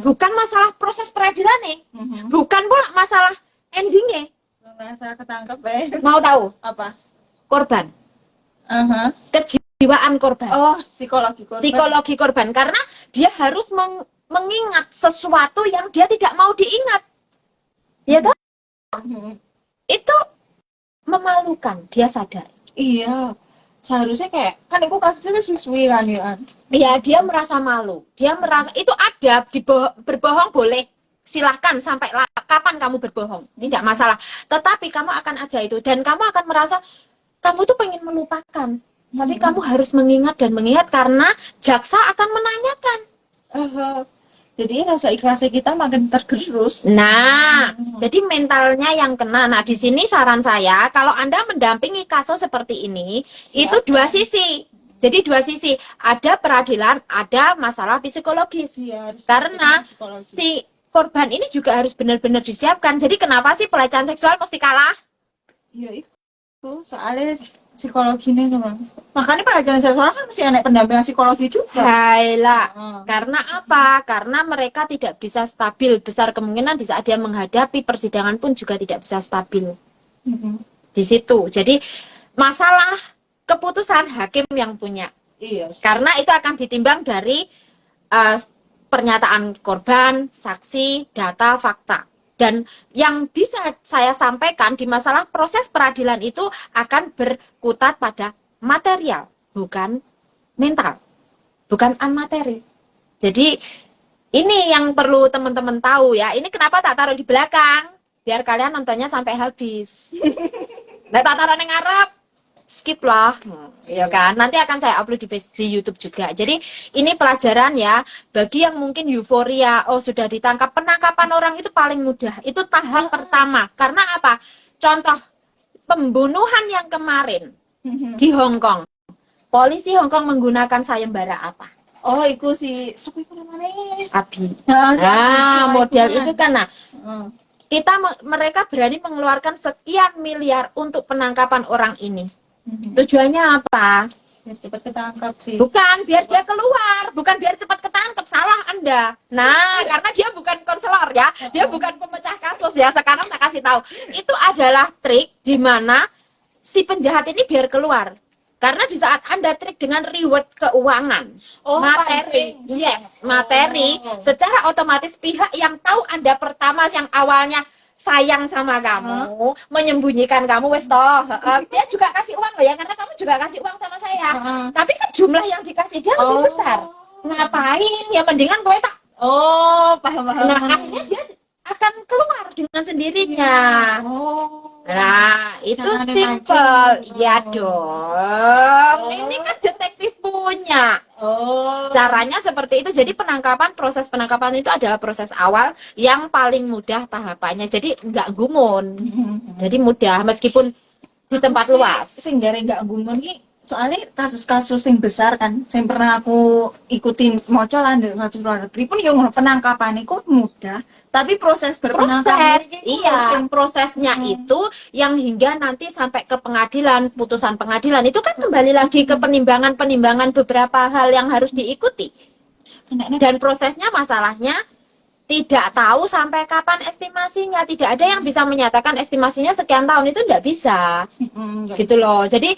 bukan masalah proses peradilan nih, bukan pula masalah endingnya. Merasa ketangkep, Mau tahu? Apa? Korban. Kejiwaan korban. Oh, psikologi korban. Psikologi korban. Karena dia harus mengingat sesuatu yang dia tidak mau diingat. Ya toh? Itu memalukan. Dia sadar. Iya. Seharusnya kayak, kan itu kasusnya suwi kan ya. Ya, dia merasa malu. Dia merasa, itu ada, berbohong boleh. Silahkan sampai kapan kamu berbohong, tidak masalah. Tetapi kamu akan ada itu, dan kamu akan merasa kamu tuh pengen melupakan. Tapi kamu harus mengingat dan mengingat karena jaksa akan menanyakan. Jadi rasa ikhlasnya kita makin tergerus. Nah, jadi mentalnya yang kena. Nah, di sini saran saya, kalau Anda mendampingi kasus seperti ini, itu dua sisi. Jadi dua sisi, ada peradilan, ada masalah psikologis. Iya, Karena si korban ini juga harus benar-benar disiapkan. Jadi kenapa sih pelecehan seksual mesti kalah? Iya itu, soalnya psikologinya itu. Makanya pelecehan seksual kan mesti ada pendampingan psikologi juga. Haila. Karena apa? Karena mereka tidak bisa stabil. Besar kemungkinan di saat dia menghadapi persidangan pun juga tidak bisa stabil. Di situ. Jadi masalah keputusan hakim yang punya. Iya. Karena itu akan ditimbang dari pernyataan korban, saksi, data, fakta. Dan yang bisa saya sampaikan di masalah proses peradilan itu akan berkutat pada material, bukan mental, bukan unmateri. Jadi ini yang perlu teman-teman tahu ya. Ini kenapa tak taruh di belakang? Biar kalian nontonnya sampai habis. Nah, tak taruh di ngarep. Skip lah, ya kan. Nanti akan saya upload di YouTube juga. Jadi ini pelajaran ya bagi yang mungkin euforia, oh sudah ditangkap. Penangkapan orang itu paling mudah. Itu tahap pertama. Karena apa? Contoh pembunuhan yang kemarin di Hong Kong. Polisi Hong Kong menggunakan sayembara apa? Oh, itu si siapa itu namanya? Abi. Nah, Model itu kan. Nah, mereka berani mengeluarkan sekian miliar untuk penangkapan orang ini. Tujuannya apa? Biar cepat ketangkap sih. Bukan biar dia keluar, bukan biar cepat ketangkep, salah Anda. Nah, karena dia bukan konselor ya, dia bukan pemecah kasus ya. Sekarang tak kasih tahu. Itu adalah trik di mana si penjahat ini biar keluar. Karena di saat Anda trik dengan reward keuangan, materi, pancing. yes, materi, secara otomatis pihak yang tahu Anda pertama yang awalnya sayang sama kamu, menyembunyikan kamu wes toh, dia juga kasih uang loh ya, karena kamu juga kasih uang sama saya. Tapi kan jumlah yang dikasih dia lebih besar. Ngapain? Ya mendingan gue tak. Paham. Nah, akhirnya dia akan keluar dengan sendirinya. Nah, itu Jangan simple. dimancing. Ya dong. Ini kan detektif punya. Caranya seperti itu. Jadi proses penangkapan itu adalah proses awal yang paling mudah tahapannya. Jadi nggak gumun. Jadi mudah meskipun di tempat luas. Sing jare nggak gumun ki soalnya kasus-kasus yang besar kan yang pernah aku ikutin moco lah dari kasus luar negeri pun yang penangkapan itu mudah tapi proses berpenangkapan Prosesnya itu yang hingga nanti sampai ke pengadilan, putusan pengadilan itu kan kembali lagi ke penimbangan beberapa hal yang harus diikuti. Dan prosesnya masalahnya tidak tahu sampai kapan estimasinya, tidak ada yang bisa menyatakan estimasinya sekian tahun, itu tidak bisa. Gitu loh. Jadi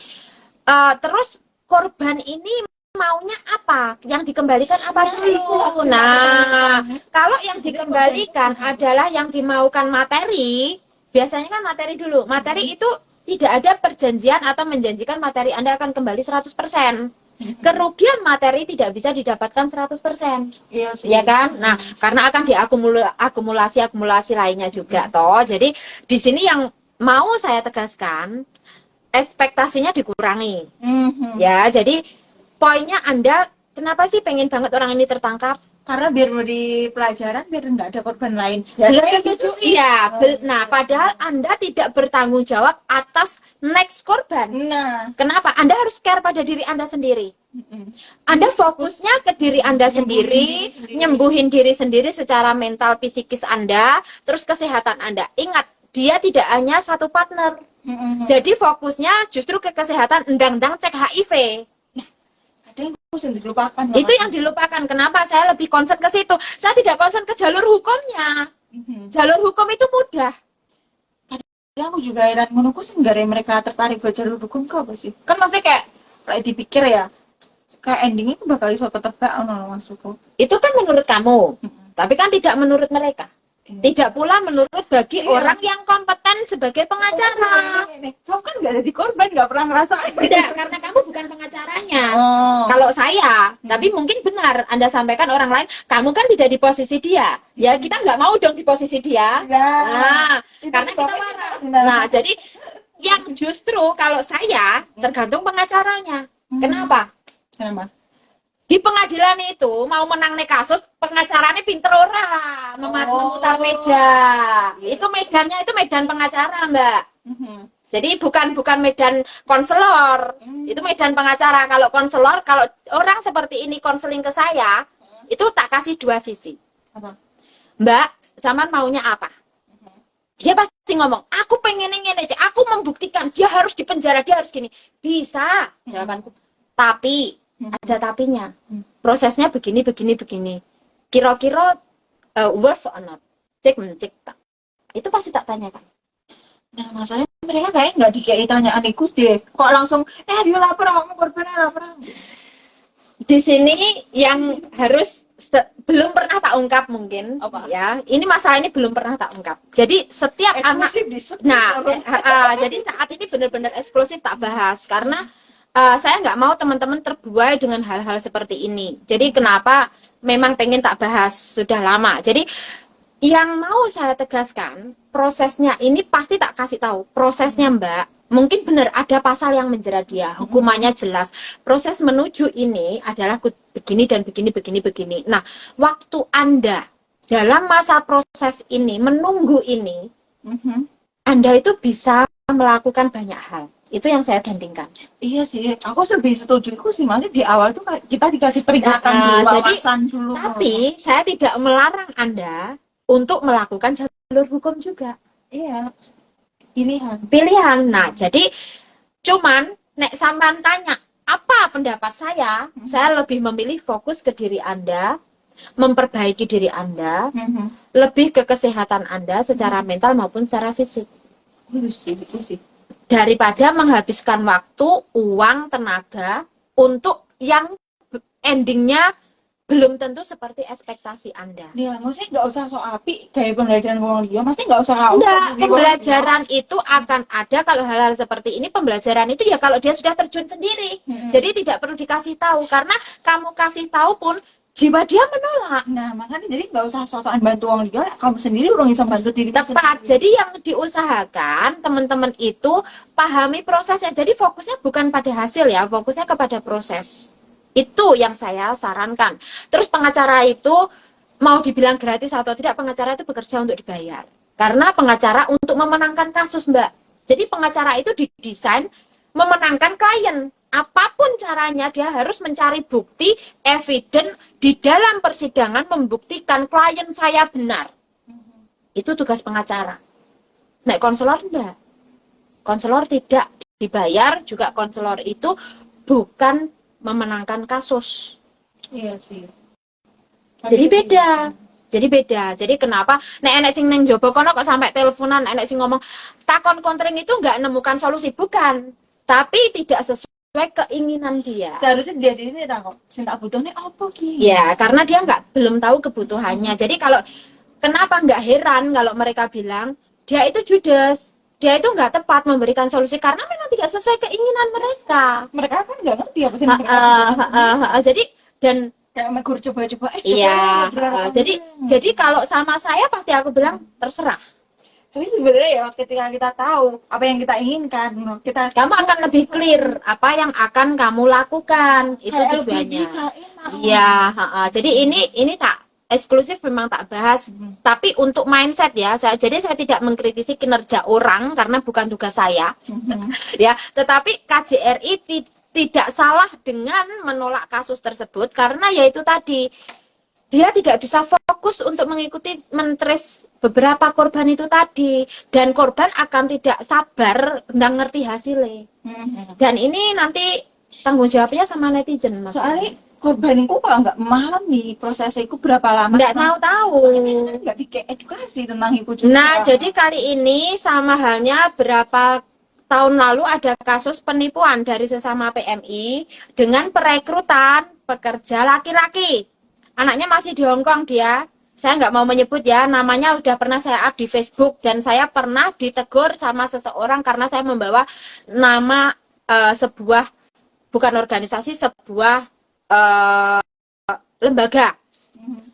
terus korban ini maunya apa? Yang dikembalikan apa dulu? Nah, kalau yang dikembalikan adalah yang dimaukan materi, biasanya kan materi dulu. Materi itu tidak ada perjanjian atau menjanjikan materi Anda akan kembali 100%. Kerugian materi tidak bisa didapatkan 100%. Iya sih. Ya kan? Nah, karena akan diakumulasi lainnya juga toh. Jadi di sini yang mau saya tegaskan, ekspektasinya dikurangi. Ya, jadi poinnya Anda kenapa sih pengen banget orang ini tertangkap? Karena biar di pelajaran biar nggak ada korban lain. Belum tentu sih. Iya, nah padahal Anda tidak bertanggung jawab atas next korban. Nah, Kenapa? Anda harus care pada diri Anda sendiri. Anda fokusnya ke diri Anda sendiri, nyembuhin diri sendiri secara mental, psikis Anda, terus kesehatan Anda. Ingat, dia tidak hanya satu partner. Jadi fokusnya justru ke kesehatan, endang-endang cek HIV. ada yang dilupakan. Itu yang dilupakan. Kenapa saya lebih concern ke situ? Saya tidak concern ke jalur hukumnya. Jalur hukum itu mudah. Ya, aku juga heran menurutku sih nggak ada mereka tertarik ke jalur hukum kok apa sih? Kan maksudnya kayak dipikir ya, kayak endingnya itu bakal iso ketebak ono masukku. Itu kan menurut kamu. Tapi kan tidak menurut mereka. Tidak pula menurut bagi orang yang kompeten sebagai pengacara. Kamu kan nggak jadi korban, nggak pernah ngerasain. Tidak, karena kamu bukan pengacaranya. Kalau saya, tapi mungkin benar Anda sampaikan orang lain, kamu kan tidak di posisi dia. Ya, kita nggak mau dong di posisi dia. Nah, karena kita waras. Nah, jadi yang justru kalau saya tergantung pengacaranya. Kenapa? Di pengadilan itu mau menang nih kasus, pengacaranya pinter ora memutar meja. Itu medannya itu medan pengacara, Mbak. Jadi bukan medan konselor, itu medan pengacara. Kalau konselor, kalau orang seperti ini konseling ke saya, itu tak kasih dua sisi. Mbak, Saman maunya apa? Dia pasti ngomong, aku pengen ini, aku membuktikan dia harus dipenjara, dia harus gini. Bisa, jawabanku. Tapi ada tapinya. Prosesnya begini. Kira-kira worth or not? Cek tak. Itu pasti tak tanyakan. Nah, masalahnya mereka kayak nggak dikei tanyaan ikus deh. Kok langsung, dia lapor, kamu korbannya lapor. Di sini yang harus belum pernah tak ungkap mungkin. Apa? Ya. Ini masalah ini belum pernah tak ungkap. Jadi setiap anak. Nah, jadi saat ini benar-benar eksklusif tak bahas karena saya nggak mau teman-teman terbuai dengan hal-hal seperti ini. Jadi kenapa memang pengen tak bahas sudah lama. Jadi yang mau saya tegaskan, prosesnya ini pasti tak kasih tahu. Prosesnya Mbak, mungkin benar ada pasal yang menjerat dia, hukumannya jelas. Proses menuju ini adalah begini dan begini. Nah, waktu Anda dalam masa proses ini, menunggu ini, Anda itu bisa melakukan banyak hal. Itu yang saya bandingkan. Iya sih, aku lebih setuju sih, maksudnya di awal tuh kita dikasih peringatan dulu, wawasan dulu. Tapi saya tidak melarang Anda untuk melakukan jalur hukum juga. Iya, pilihan. Nah, jadi cuman nek sampean tanya, apa pendapat saya lebih memilih fokus ke diri Anda, memperbaiki diri Anda, lebih ke kesehatan Anda secara mental maupun secara fisik. Itu sih. Daripada menghabiskan waktu, uang, tenaga untuk yang endingnya belum tentu seperti ekspektasi Anda. Ya, maksudnya nggak usah so api kayak pembelajaran orang dia, maksudnya nggak usah Enggak, pembelajaran itu akan ada kalau hal-hal seperti ini. Pembelajaran itu ya kalau dia sudah terjun sendiri. Jadi tidak perlu dikasih tahu, karena kamu kasih tahu pun jiwa dia menolak. Nah, makanya jadi nggak usah sosokan bantu orang dia, kamu sendiri udah bisa bantu diri Tepat. sendiri. Jadi yang diusahakan teman-teman itu pahami prosesnya. Jadi fokusnya bukan pada hasil ya, fokusnya kepada proses. Itu yang saya sarankan. Terus pengacara itu mau dibilang gratis atau tidak, pengacara itu bekerja untuk dibayar. Karena pengacara untuk memenangkan kasus, Mbak. Jadi pengacara itu didesain memenangkan klien. Apapun caranya, dia harus mencari bukti, evidence di dalam persidangan membuktikan klien saya benar. Itu tugas pengacara. Nek konselor enggak. Konselor tidak dibayar, juga konselor itu bukan memenangkan kasus. Iya sih. Jadi beda. Jadi beda. Jadi kenapa nek enek sing neng jobo kono kok sampai teleponan, enek sing ngomong takon kontring itu enggak nemukan solusi, bukan. Tapi tidak sesuai keinginan dia. Seharusnya dia di sini takut. Sing tak butuhnya apa ki? Ya, karena dia belum tahu kebutuhannya. Jadi kalau kenapa nggak heran kalau mereka bilang dia itu judes, dia itu nggak tepat memberikan solusi karena memang tidak sesuai keinginan mereka. Mereka kan nggak ngerti apa sih mereka butuhkan. Jadi dan kayak megur coba-coba iya, coba jadi kalau sama saya pasti aku bilang terserah. tapi sebenarnya ya ketika kita tahu apa yang kita inginkan, Kamu akan lebih clear apa yang akan kamu lakukan, itu tujuannya. Iya, jadi ini tak eksklusif, memang tak bahas, tapi untuk mindset ya. Jadi saya tidak mengkritisi kinerja orang karena bukan tugas saya. Ya, tetapi KJRI tidak salah dengan menolak kasus tersebut karena yaitu tadi dia tidak bisa fokus untuk mengikuti mentrace beberapa korban itu tadi, dan korban akan tidak sabar nggak ngerti hasilnya. Dan ini nanti tanggung jawabnya sama netizen, Mas. Soalnya korban itu kalau nggak memahami prosesnya itu berapa lama, nggak tahu. Soalnya kan nggak dikasih edukasi tentang itu juga. Nah, jadi kali ini sama halnya berapa tahun lalu ada kasus penipuan dari sesama PMI dengan perekrutan pekerja laki-laki. Anaknya masih di Hongkong dia. Saya nggak mau menyebut ya, namanya udah pernah saya up di Facebook dan saya pernah ditegur sama seseorang karena saya membawa nama sebuah, bukan organisasi, sebuah lembaga.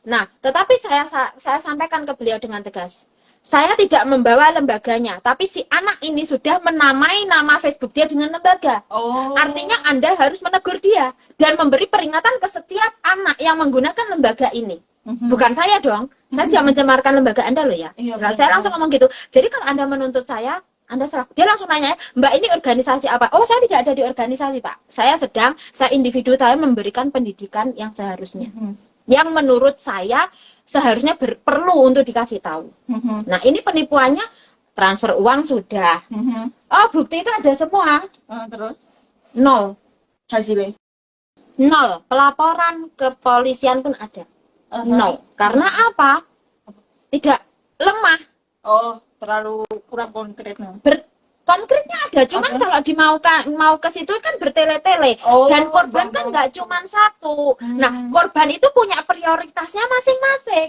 Nah, tetapi saya sampaikan ke beliau dengan tegas. Saya tidak membawa lembaganya, tapi si anak ini sudah menamai nama Facebook dia dengan lembaga. Artinya Anda harus menegur dia dan memberi peringatan ke setiap anak yang menggunakan lembaga ini. Bukan saya dong, saya tidak mencemarkan lembaga Anda loh ya. Nah, saya langsung ngomong gitu. Jadi kalau Anda menuntut saya, Anda salah. Dia langsung nanya, Mbak ini organisasi apa? Oh, saya tidak ada di organisasi, Pak. Saya individu, saya memberikan pendidikan yang seharusnya. Yang menurut saya seharusnya perlu untuk dikasih tahu. Nah, ini penipuannya transfer uang sudah. Oh, bukti itu ada semua. Terus? Nol. Hasilnya? Nol. Pelaporan ke polisian pun ada. Nol. Karena apa? Tidak lemah. Oh, terlalu kurang konkret. Konkretnya ada, cuman kalau mau ke situ kan bertele-tele, dan korban kan nggak cuma satu. Nah, korban itu punya prioritasnya masing-masing.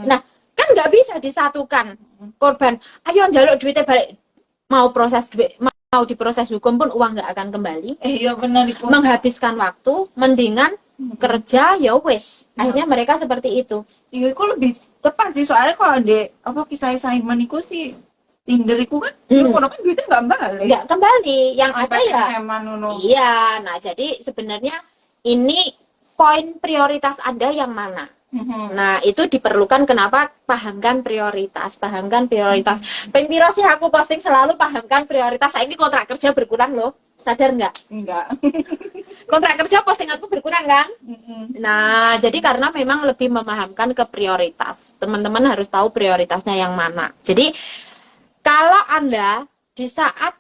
Nah, kan nggak bisa disatukan. Korban, ayo njaluk duitnya balik, mau proses duit, mau diproses hukum pun uang nggak akan kembali. Iya benar itu. Menghabiskan waktu, mendingan kerja ya wes. Akhirnya mereka seperti itu. Iya, itu lebih tepat sih, soalnya kalau ada kisah Simon itu sih Tinder itu kan, kan duitnya nggak balik. Nggak kembali, yang ada ya. Iya, nah jadi sebenarnya ini poin prioritas Anda yang mana? Nah itu diperlukan, kenapa pahamkan prioritas. Pempiro sih aku posting selalu pahamkan prioritas. Saya ini kontrak kerja berkurang loh, sadar nggak? Enggak. Kontrak kerja postinganku berkurang kan? Nah jadi karena memang lebih memahamkan ke prioritas. Teman-teman harus tahu prioritasnya yang mana. Jadi kalau Anda di saat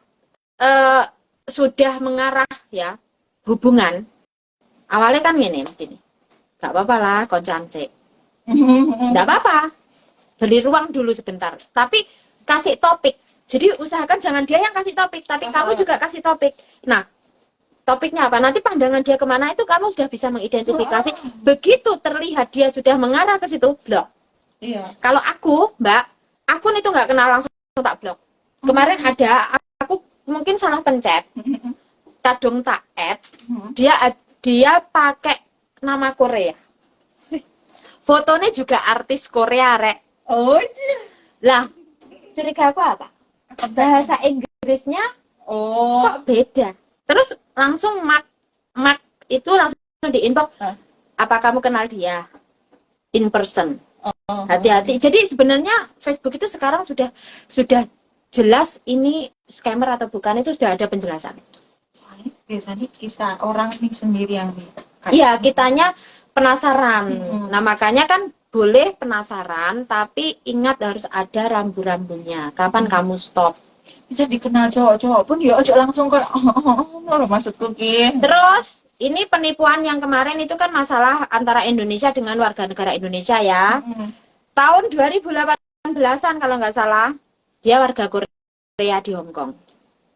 sudah mengarah ya hubungan awalnya kan gini mesti nih, nggak apa-apa lah koncan sih, nggak apa-apa, beri ruang dulu sebentar, tapi kasih topik. Jadi usahakan jangan dia yang kasih topik, tapi kamu juga kasih topik. Nah, topiknya apa? Nanti pandangan dia kemana itu kamu sudah bisa mengidentifikasi. Begitu terlihat dia sudah mengarah ke situ, blok. Iya. Kalau aku, Mbak, akun itu nggak kenal langsung tak blok. Kemarin ada, aku mungkin salah pencet, kadung tak add, dia pakai nama Korea. Fotonya juga artis Korea, rek. Oh, iya. Lah, curiga aku apa? Bahasa Inggrisnya kok beda. Terus langsung mak itu langsung di inbox. Apa kamu kenal dia? In person. Hati-hati. Jadi sebenarnya Facebook itu sekarang sudah jelas ini scammer atau bukan, itu sudah ada penjelasan. Biasanya kita orang ini sendiri yang Iya, kitanya penasaran. Nah, makanya kan boleh penasaran, tapi ingat harus ada rambu-rambunya. Kapan kamu stop? bisa dikenal cowok-cowok pun ya aja langsung kayak maksudku ki. Terus ini penipuan yang kemarin itu kan masalah antara Indonesia dengan warga negara Indonesia ya. Tahun 2018-an kalau nggak salah, dia warga Korea di Hong Kong.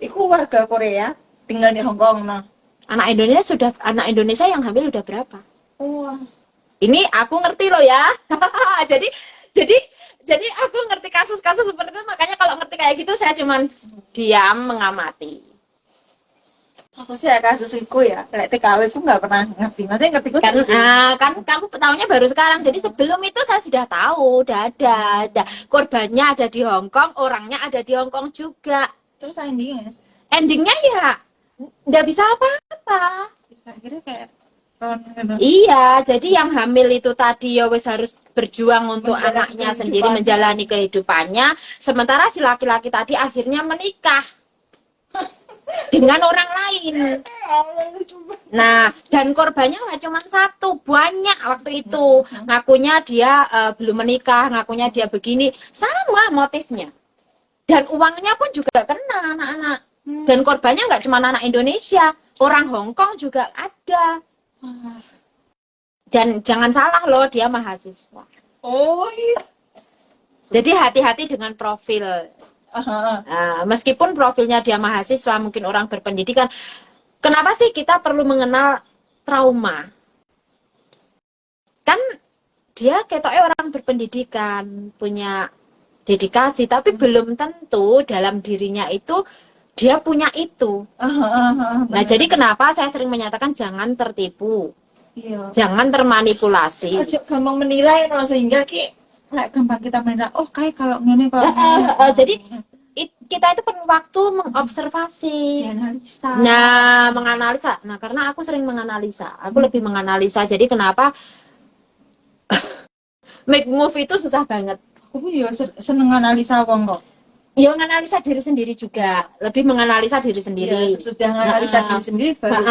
Iku warga Korea tinggal di Hong Kong nah. Anak Indonesia yang hamil udah berapa? Wah. Ini aku ngerti loh ya. jadi aku ngerti kasus-kasus seperti itu, makanya kalau ngerti kayak gitu saya cuman diam mengamati. Aku sih ya kasus iku ya, kayak TKW ku nggak pernah ngerti. Maksudnya ngerti ku Kan kamu tahunya baru sekarang. Jadi sebelum itu saya sudah tahu, udah ada. Korbannya ada di Hong Kong, orangnya ada di Hong Kong juga. terus endingnya. Endingnya ya nggak bisa apa-apa. Akhirnya kayak gitu. Iya, jadi yang hamil itu tadi ya wes harus berjuang untuk anaknya sendiri, menjalani kehidupannya. Sementara si laki-laki tadi akhirnya menikah dengan orang lain. Nah, dan korbannya nggak cuma satu, banyak waktu itu. Ngakunya dia belum menikah, ngakunya dia begini, sama motifnya. Dan uangnya pun juga kena anak-anak. Dan korbannya nggak cuma anak Indonesia, orang Hong Kong juga ada. Dan jangan salah loh, dia mahasiswa. Oh iya. Jadi hati-hati dengan profil. Meskipun profilnya dia mahasiswa, mungkin orang berpendidikan. Kenapa sih kita perlu mengenal trauma? Kan dia ketoknya orang berpendidikan, punya dedikasi, tapi belum tentu dalam dirinya itu dia punya itu. Nah, jadi kenapa saya sering menyatakan jangan tertipu. Iya. Jangan termanipulasi. Aja gampang menilai loh, sehingga ki gampang kita menilai, oh kayak kalau ngene kalau jadi kita itu perlu waktu mengobservasi, analisa. Nah, menganalisa. Nah, karena aku sering menganalisa. Aku lebih menganalisa. Jadi kenapa make move itu susah banget. Aku ya seneng analisa wong kok. Ya, menganalisa diri sendiri juga, lebih menganalisa diri sendiri. Ya, sudah menganalisa diri sendiri baru.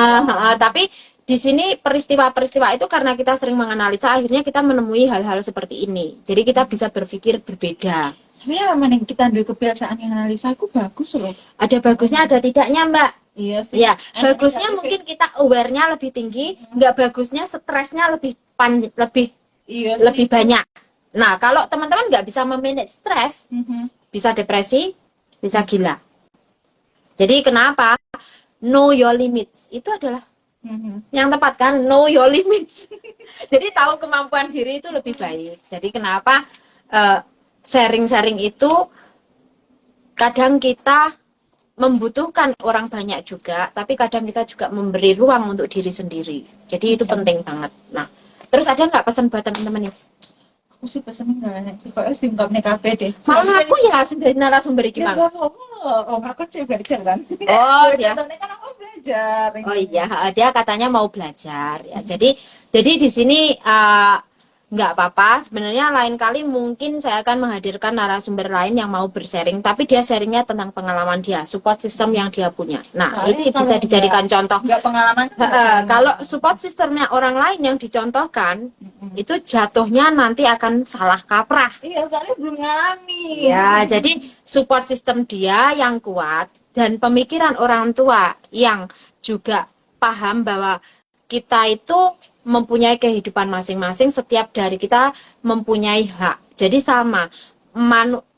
Tapi di sini peristiwa-peristiwa itu karena kita sering menganalisa, akhirnya kita menemui hal-hal seperti ini. Jadi kita bisa berpikir berbeda. Sebenarnya memang kita duwe kebiasaan yang analisa aku bagus loh. Ada bagusnya, ada tidaknya, Mbak. Iya sih. Ya, bagusnya mungkin kita aware-nya lebih tinggi, nggak bagusnya stresnya lebih banyak. Nah, kalau teman-teman nggak bisa memanage stres, bisa depresi, bisa gila. Jadi kenapa? Know your limits. Itu adalah yang tepat kan? Know your limits. Jadi tahu kemampuan diri itu lebih baik. Jadi kenapa sharing-sharing itu kadang kita membutuhkan orang banyak juga, tapi kadang kita juga memberi ruang untuk diri sendiri. Jadi itu penting banget. Nah, terus ada nggak pesan buat teman-teman ya? Aku sih pesennya nggak sih, kok harus tingkatnya kafe deh. Malah aku ya sebenarnya narasumber gimana? Aku sih belajar kan. Oh dia. Kan aku belajar. Oh iya, dia katanya mau belajar ya. Jadi di sini nggak apa-apa. Sebenarnya lain kali mungkin saya akan menghadirkan narasumber lain yang mau bersharing, tapi dia sharingnya tentang pengalaman dia, support system yang dia punya. Nah, itu bisa dijadikan contoh. Nggak pengalaman. Kalau support systemnya orang lain yang dicontohkan, itu jatuhnya nanti akan salah kaprah. Iya, soalnya belum ngalami. Ya, jadi support system dia yang kuat dan pemikiran orang tua yang juga paham bahwa kita itu mempunyai kehidupan masing-masing, setiap dari kita mempunyai hak. Jadi sama,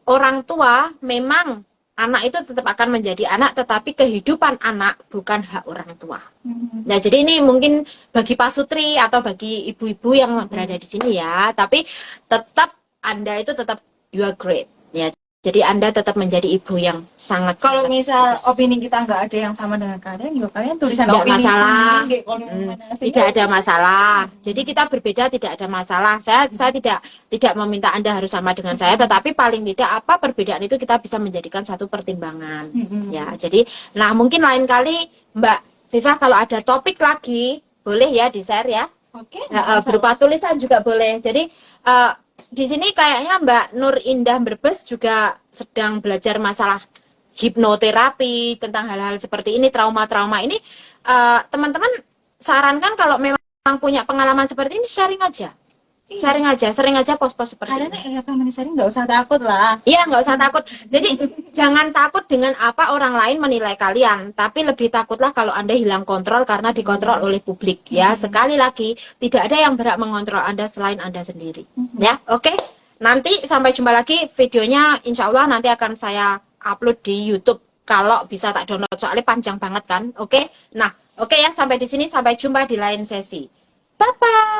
orang tua memang anak itu tetap akan menjadi anak, tetapi kehidupan anak bukan hak orang tua. Nah, jadi ini mungkin bagi Pak Sutri atau bagi ibu-ibu yang berada di sini ya, tapi tetap Anda itu tetap you are great ya. Jadi Anda tetap menjadi ibu yang sangat. Kalau misal opini kita nggak ada yang sama dengan kalian, ya kalian tulisan tidak opini masalah. sendiri, kalau mana sih, Tidak ada masalah. Jadi kita berbeda, tidak ada masalah. Saya tidak meminta Anda harus sama dengan saya, tetapi paling tidak apa perbedaan itu kita bisa menjadikan satu pertimbangan. Ya, jadi nah mungkin lain kali Mbak Viva kalau ada topik lagi boleh ya di-share ya. Oke. Berupa tulisan juga boleh. Jadi di sini kayaknya Mbak Nur Indah Brebes juga sedang belajar masalah hipnoterapi, tentang hal-hal seperti ini, trauma-trauma ini. Teman-teman sarankan kalau memang punya pengalaman seperti ini, sharing aja. Sharing aja, sering aja post-post seperti Karena ini. ya pengen sharing nggak usah takut lah. Iya, nggak usah takut. Jadi jangan takut dengan apa orang lain menilai kalian, tapi lebih takutlah kalau Anda hilang kontrol karena dikontrol oleh publik. Ya, sekali lagi tidak ada yang berhak mengontrol Anda selain Anda sendiri. Ya, oke. Nanti sampai jumpa lagi videonya. Insya Allah nanti akan saya upload di YouTube. Kalau bisa tak download, soalnya panjang banget kan. Oke. Nah, oke ya, sampai di sini, sampai jumpa di lain sesi. Bye bye.